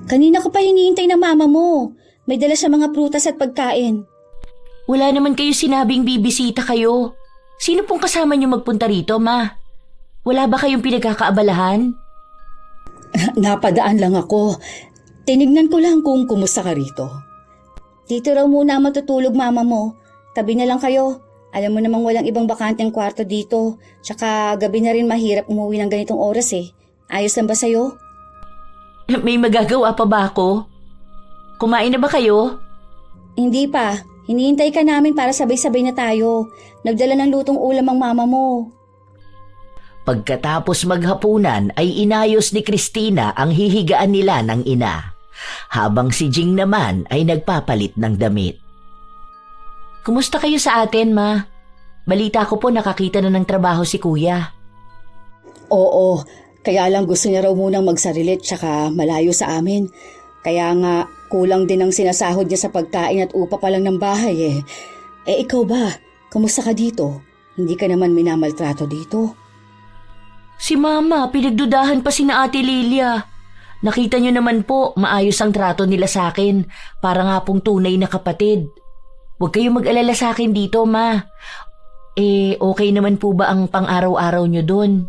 D: Kanina ko pa hinihintay ng mama mo. May dala siya mga prutas at pagkain.
A: Wala naman kayo sinabing bibisita kayo. Sino pong kasama niyo magpunta rito, Ma? Wala ba kayong pinagkakaabalahan?
D: Napadaan lang ako. Tinignan ko lang kung kumusta ka rito. Dito raw muna matutulog mama mo. Tabi na lang kayo. Alam mo namang walang ibang bakanteng kwarto dito. Tsaka gabi na rin mahirap umuwi ng ganitong oras eh. Ayos lang ba sa'yo?
A: May magagawa pa ba ako? Kumain na ba kayo?
D: Hindi pa. Hinihintay ka namin para sabay-sabay na tayo. Nagdala ng lutong ulam ang mama mo.
C: Pagkatapos maghapunan ay inayos ni Christina ang hihigaan nila ng ina, habang si Jing naman ay nagpapalit ng damit.
A: Kumusta kayo sa atin, Ma? Balita ko po nakakita na ng trabaho si Kuya.
D: Oo, kaya lang gusto niya raw munang magsarilit tsaka malayo sa amin. Kaya nga kulang din ang sinasahod niya sa pagkain at upa pa lang ng bahay eh. Eh ikaw ba? Kumusta ka dito? Hindi ka naman minamaltrato dito?
A: Si Mama, pinagdudahan pa si na Ate Lilia. Nakita niyo naman po, maayos ang trato nila sa akin. Para nga pong tunay na kapatid. Huwag kayong mag-alala sa akin dito, Ma. Okay naman po ba ang pang-araw-araw niyo doon?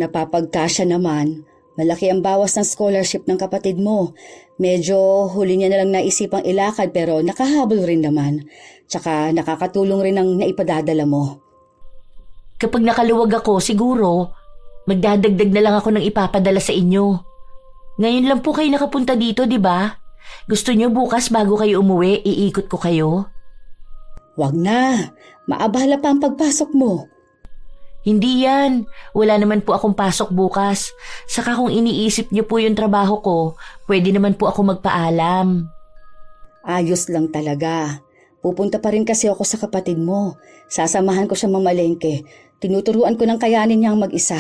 D: Napapagkasya naman. Malaki ang bawas ng scholarship ng kapatid mo. Medyo huli niya na lang naisipang ilakad pero nakahabol rin naman. Tsaka nakakatulong rin ang naipadadala mo.
A: Kapag nakaluwag ako, siguro, magdadagdag na lang ako ng ipapadala sa inyo. Ngayon lang po kayo nakapunta dito, di ba? Gusto niyo bukas bago kayo umuwi, iikot ko kayo?
D: Wag na. Maabala pa ang pagpasok mo.
A: Hindi yan. Wala naman po akong pasok bukas. Saka kung iniisip niyo po yung trabaho ko, pwede naman po ako magpaalam.
D: Ayos lang talaga. Pupunta pa rin kasi ako sa kapatid mo. Sasamahan ko siya mamalengke. Tinuturuan ko ng kayanin niyang mag-isa.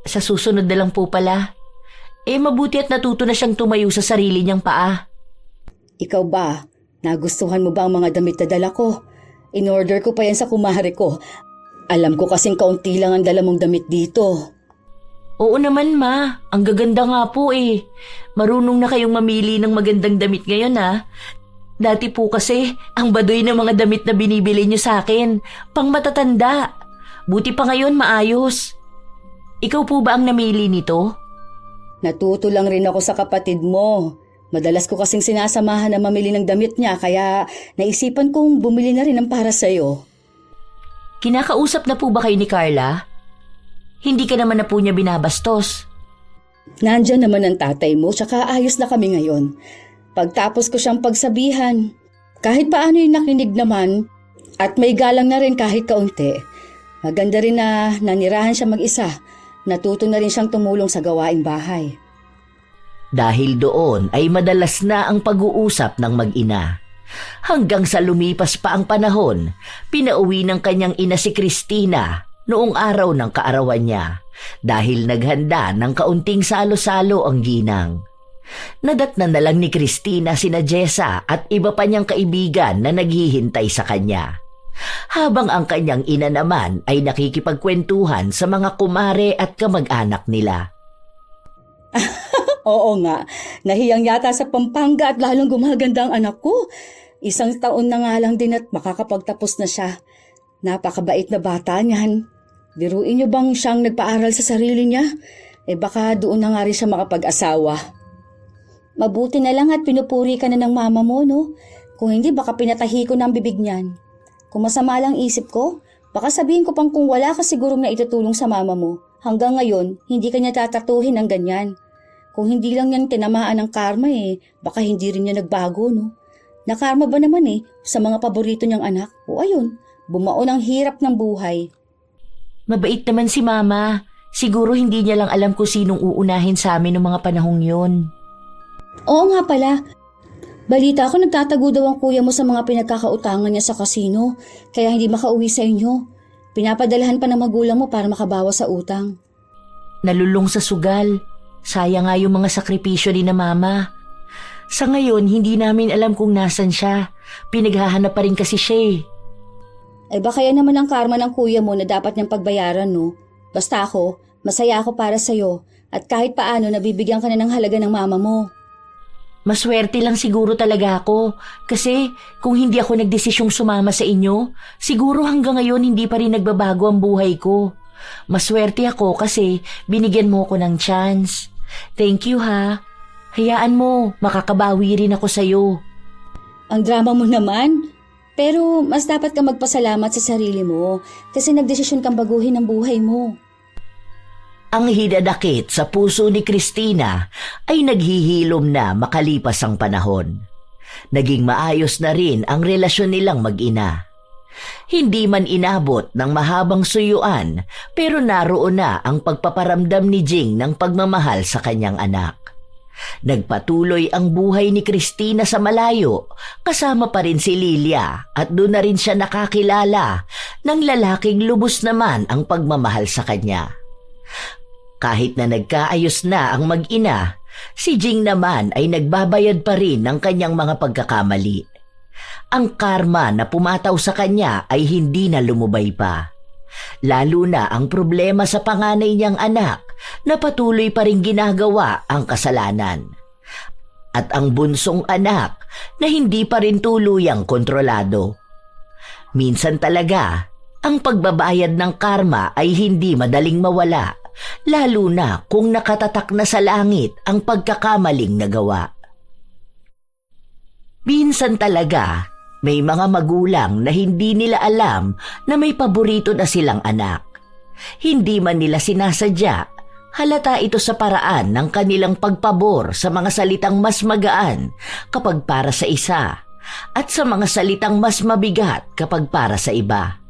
A: Sa susunod na lang po pala. Mabuti at natuto na siyang tumayo sa sarili niyang paa.
D: Ikaw ba? Nagustuhan mo ba ang mga damit na dala ko? In-order ko pa yan sa kumare ko. Alam ko kasing kaunti lang ang dala mong damit dito.
A: Oo naman, Ma. Ang gaganda nga po eh. Marunong na kayong mamili ng magandang damit ngayon, ha? Dati po kasi, ang baduy ng mga damit na binibili niyo sa akin, pang matatanda. Buti pa ngayon maayos. Ikaw po ba ang namili nito?
D: Natuto lang rin ako sa kapatid mo. Madalas ko kasing sinasamahan na mamili ng damit niya kaya naisipan kong bumili na rin ng para sa'yo.
A: Kinakausap na po ba kayo ni Carla? Hindi ka naman na po niya binabastos.
D: Nandyan naman ang tatay mo tsaka ayos na kami ngayon. Pagtapos ko siyang pagsabihan, kahit paano yung nakinig naman at may galang na rin kahit kaunti. Maganda rin na nanirahan siya mag-isa. Natuto na rin siyang tumulong sa gawaing bahay.
C: Dahil doon ay madalas na ang pag-uusap ng mag-ina. Hanggang sa lumipas pa ang panahon, pinauwi ng kanyang ina si Christina noong araw ng kaarawan niya dahil naghanda ng kaunting salo-salo ang ginang. Nadatnan na lang ni Christina sina Jessa at iba pa niyang kaibigan na naghihintay sa kanya. Habang ang kanyang ina naman ay nakikipagkwentuhan sa mga kumare at kamag-anak nila.
D: Oo nga, nahiyang yata sa Pampanga at lalong gumaganda ang anak ko. 1 taon na nga lang din at makakapagtapos na siya. Napakabait na bata niyan. Biruin niyo bang siyang nagpaaral sa sarili niya? Baka doon na nga rin siya makapag-asawa. Mabuti na lang at pinupuri ka na ng mama mo, no? Kung hindi, baka pinatahi ko ng bibig niyan. Kung masama lang isip ko, baka sabihin ko pang kung wala ka sigurong na itutulong sa mama mo. Hanggang ngayon, hindi ka niya tatatuhin ng ganyan. Kung hindi lang yan tinamaan ng karma baka hindi rin niya nagbago, no? Nakarma ba naman sa mga paborito niyang anak? O ayun, bumaon ang hirap ng buhay.
A: Mabait naman si Mama. Siguro hindi niya lang alam kung sinong uunahin sa amin ng mga panahong yun.
D: Oo nga pala. Balita ko nagtatago daw ang kuya mo sa mga pinagkakautangan niya sa kasino, kaya hindi makauwi sa inyo. Pinapadalahan pa ng magulang mo para makabawas sa utang.
A: Nalulung sa sugal. Sayang nga yung mga sakripisyo ni na Mama. Sa ngayon, hindi namin alam kung nasan siya. Pinaghahanap pa rin kasi siya eh.
D: Ay baka yan naman ang karma ng kuya mo na dapat niyang pagbayaran, no? Basta ako, masaya ako para sa'yo at kahit paano nabibigyan ka na ng halaga ng mama mo.
A: Maswerte lang siguro talaga ako kasi kung hindi ako nagdesisyong sumama sa inyo, siguro hanggang ngayon hindi pa rin nagbabago ang buhay ko. Maswerte ako kasi binigyan mo ko ng chance. Thank you ha. Hayaan mo, makakabawi rin ako sa'yo.
D: Ang drama mo naman. Pero mas dapat ka magpasalamat sa sarili mo kasi nagdesisyon kang baguhin ang buhay mo.
C: Ang hinanakit sa puso ni Christina ay naghihilom na makalipas ang panahon. Naging maayos na rin ang relasyon nilang mag-ina. Hindi man inabot ng mahabang suyuan pero naroon na ang pagpaparamdam ni Jing ng pagmamahal sa kanyang anak. Nagpatuloy ang buhay ni Christina sa malayo, kasama pa rin si Lilia at doon na rin siya nakakilala ng lalaking lubos naman ang pagmamahal sa kanya. Kahit na nagkaayos na ang mag-ina, si Jing naman ay nagbabayad pa rin ng kanyang mga pagkakamali. Ang karma na pumataw sa kanya ay hindi na lumubay pa. Lalo na ang problema sa panganay niyang anak na patuloy pa rin ginagawa ang kasalanan. At ang bunsong anak na hindi pa rin tuluyang kontrolado. Minsan talaga, ang pagbabayad ng karma ay hindi madaling mawala, lalo na kung nakatatak na sa langit ang pagkakamaling nagawa. Minsan talaga, may mga magulang na hindi nila alam na may paborito na silang anak. Hindi man nila sinasadya, halata ito sa paraan ng kanilang pagpabor sa mga salitang mas magaan kapag para sa isa at sa mga salitang mas mabigat kapag para sa iba.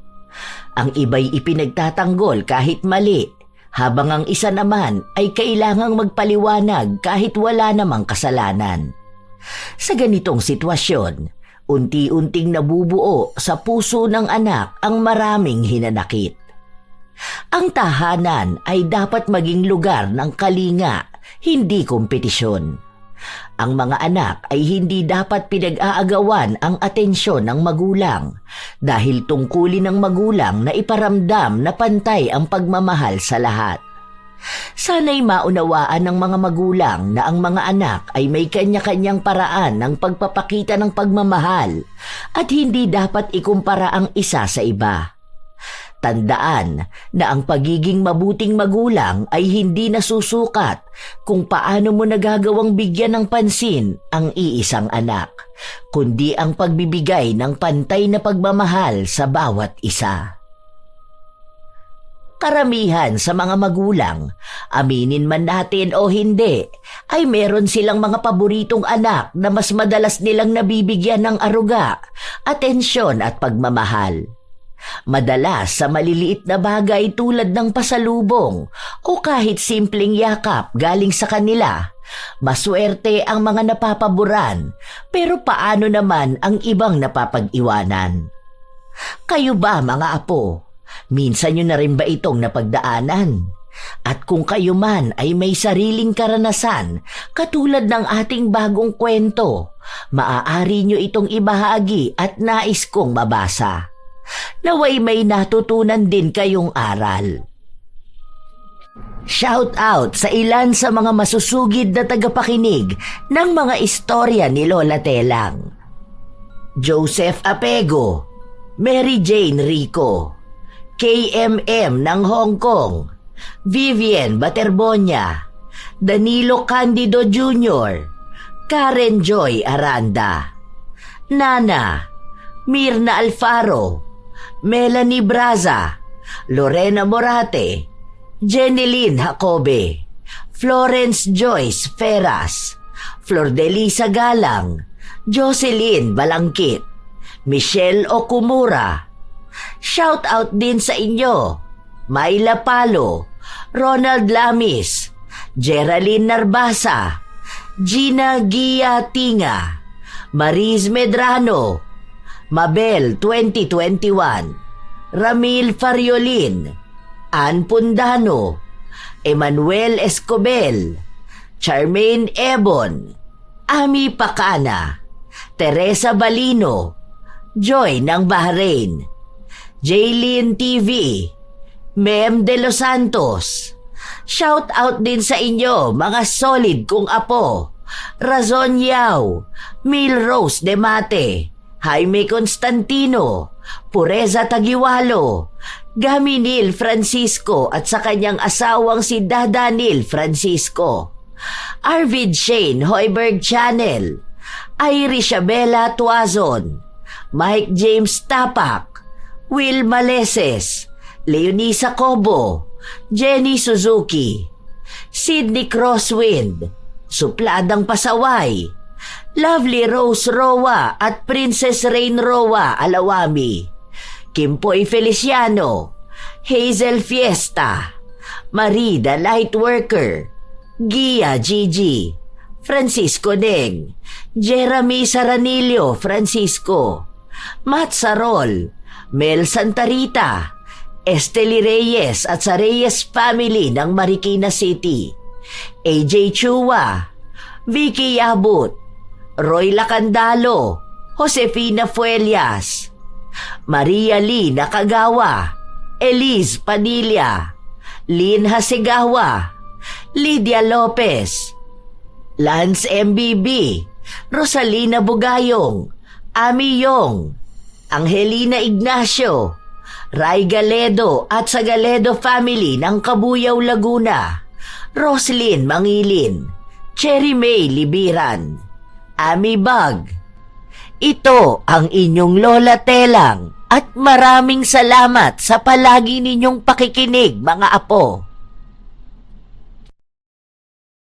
C: Ang iba'y ipinagtatanggol kahit mali, habang ang isa naman ay kailangang magpaliwanag kahit wala namang kasalanan. Sa ganitong sitwasyon, unti-unting nabubuo sa puso ng anak ang maraming hinanakit. Ang tahanan ay dapat maging lugar ng kalinga, hindi kompetisyon. Ang mga anak ay hindi dapat pinag-aagawan ang atensyon ng magulang dahil tungkulin ng magulang na iparamdam na pantay ang pagmamahal sa lahat. Sana'y maunawaan ng mga magulang na ang mga anak ay may kanya-kanyang paraan ng pagpapakita ng pagmamahal at hindi dapat ikumpara ang isa sa iba. Tandaan na ang pagiging mabuting magulang ay hindi nasusukat kung paano mo nagagawang bigyan ng pansin ang iisang anak, kundi ang pagbibigay ng pantay na pagmamahal sa bawat isa. Karamihan sa mga magulang, aminin man natin o hindi, ay meron silang mga paboritong anak na mas madalas nilang nabibigyan ng aruga, atensyon at pagmamahal. Madalas sa maliliit na bagay tulad ng pasalubong o kahit simpleng yakap galing sa kanila, maswerte ang mga napapaboran, pero paano naman ang ibang napapag-iwanan? Kayo ba mga apo? Minsan nyo na rin ba itong napagdaanan? At kung kayo man ay may sariling karanasan, katulad ng ating bagong kwento, maaari nyo itong ibahagi at nais kong mabasa. Naway may natutunan din kayong aral. Shout out sa ilan sa mga masusugid na tagapakinig ng mga istorya ni Lola Telang. Joseph Apego, Mary Jane Rico, KMM ng Hong Kong, Vivian Baterbonia, Danilo Candido Jr., Karen Joy Aranda, Nana, Mirna Alfaro, Melanie Braza, Lorena Morate, Jeneline Jacobe, Florence Joyce Ferras, Flordelisa Galang, Jocelyn Balangkit, Michelle Okumura. Shout out din sa inyo, Myla Palo, Ronald Lamis, Geraldine Narbasa, Gina Gia Tinga, Mariz Medrano, Mabel 2021, Ramil Fariolin, Ann Pundano, Emmanuel Escobel, Charmaine Ebon, Ami Pacana, Teresa Balino, Joy ng Bahrain, Jaylin TV, Mem De Los Santos. Shout out din sa inyo mga solid kong apo, Razon Yao, Milrose De Mate, Jaime Constantino, Pureza Tagiwalo, Gaminil Francisco at sa kanyang asawang si Dadanil Francisco, Arvid Shane Hoiberg Channel, Irish Abela Tuazon, Mike James Tapak, Will Maleses, Leonisa Cobo, Jenny Suzuki, Sydney Crosswind, Supladang Pasaway, Lovely Rose Roa at Princess Rain Roa Alawami, Kimpoy Feliciano, Hazel Fiesta, Marida Lightworker, Gia Gigi, Francisco Deng, Jeremy Saranillo Francisco, Matt Sarol, Mel Santarita, Esteli Reyes at sa Reyes family ng Marikina City, AJ Chua, Vicky Yabut, Roy Lacandalo, Josefina Fuelias, Maria Lee Nakagawa, Elise Padilla, Lynn Hasegawa, Lydia Lopez, Lance MBB, Rosalina Bugayong, Ami Yong, Angelina Ignacio, Ray Galedo at sa Galedo family ng Kabuyaw, Laguna, Roslyn Mangilin, Cherry May Libiran, Ami Bag. Ito ang inyong Lola Telang at maraming salamat sa palagi ninyong pakikinig mga apo.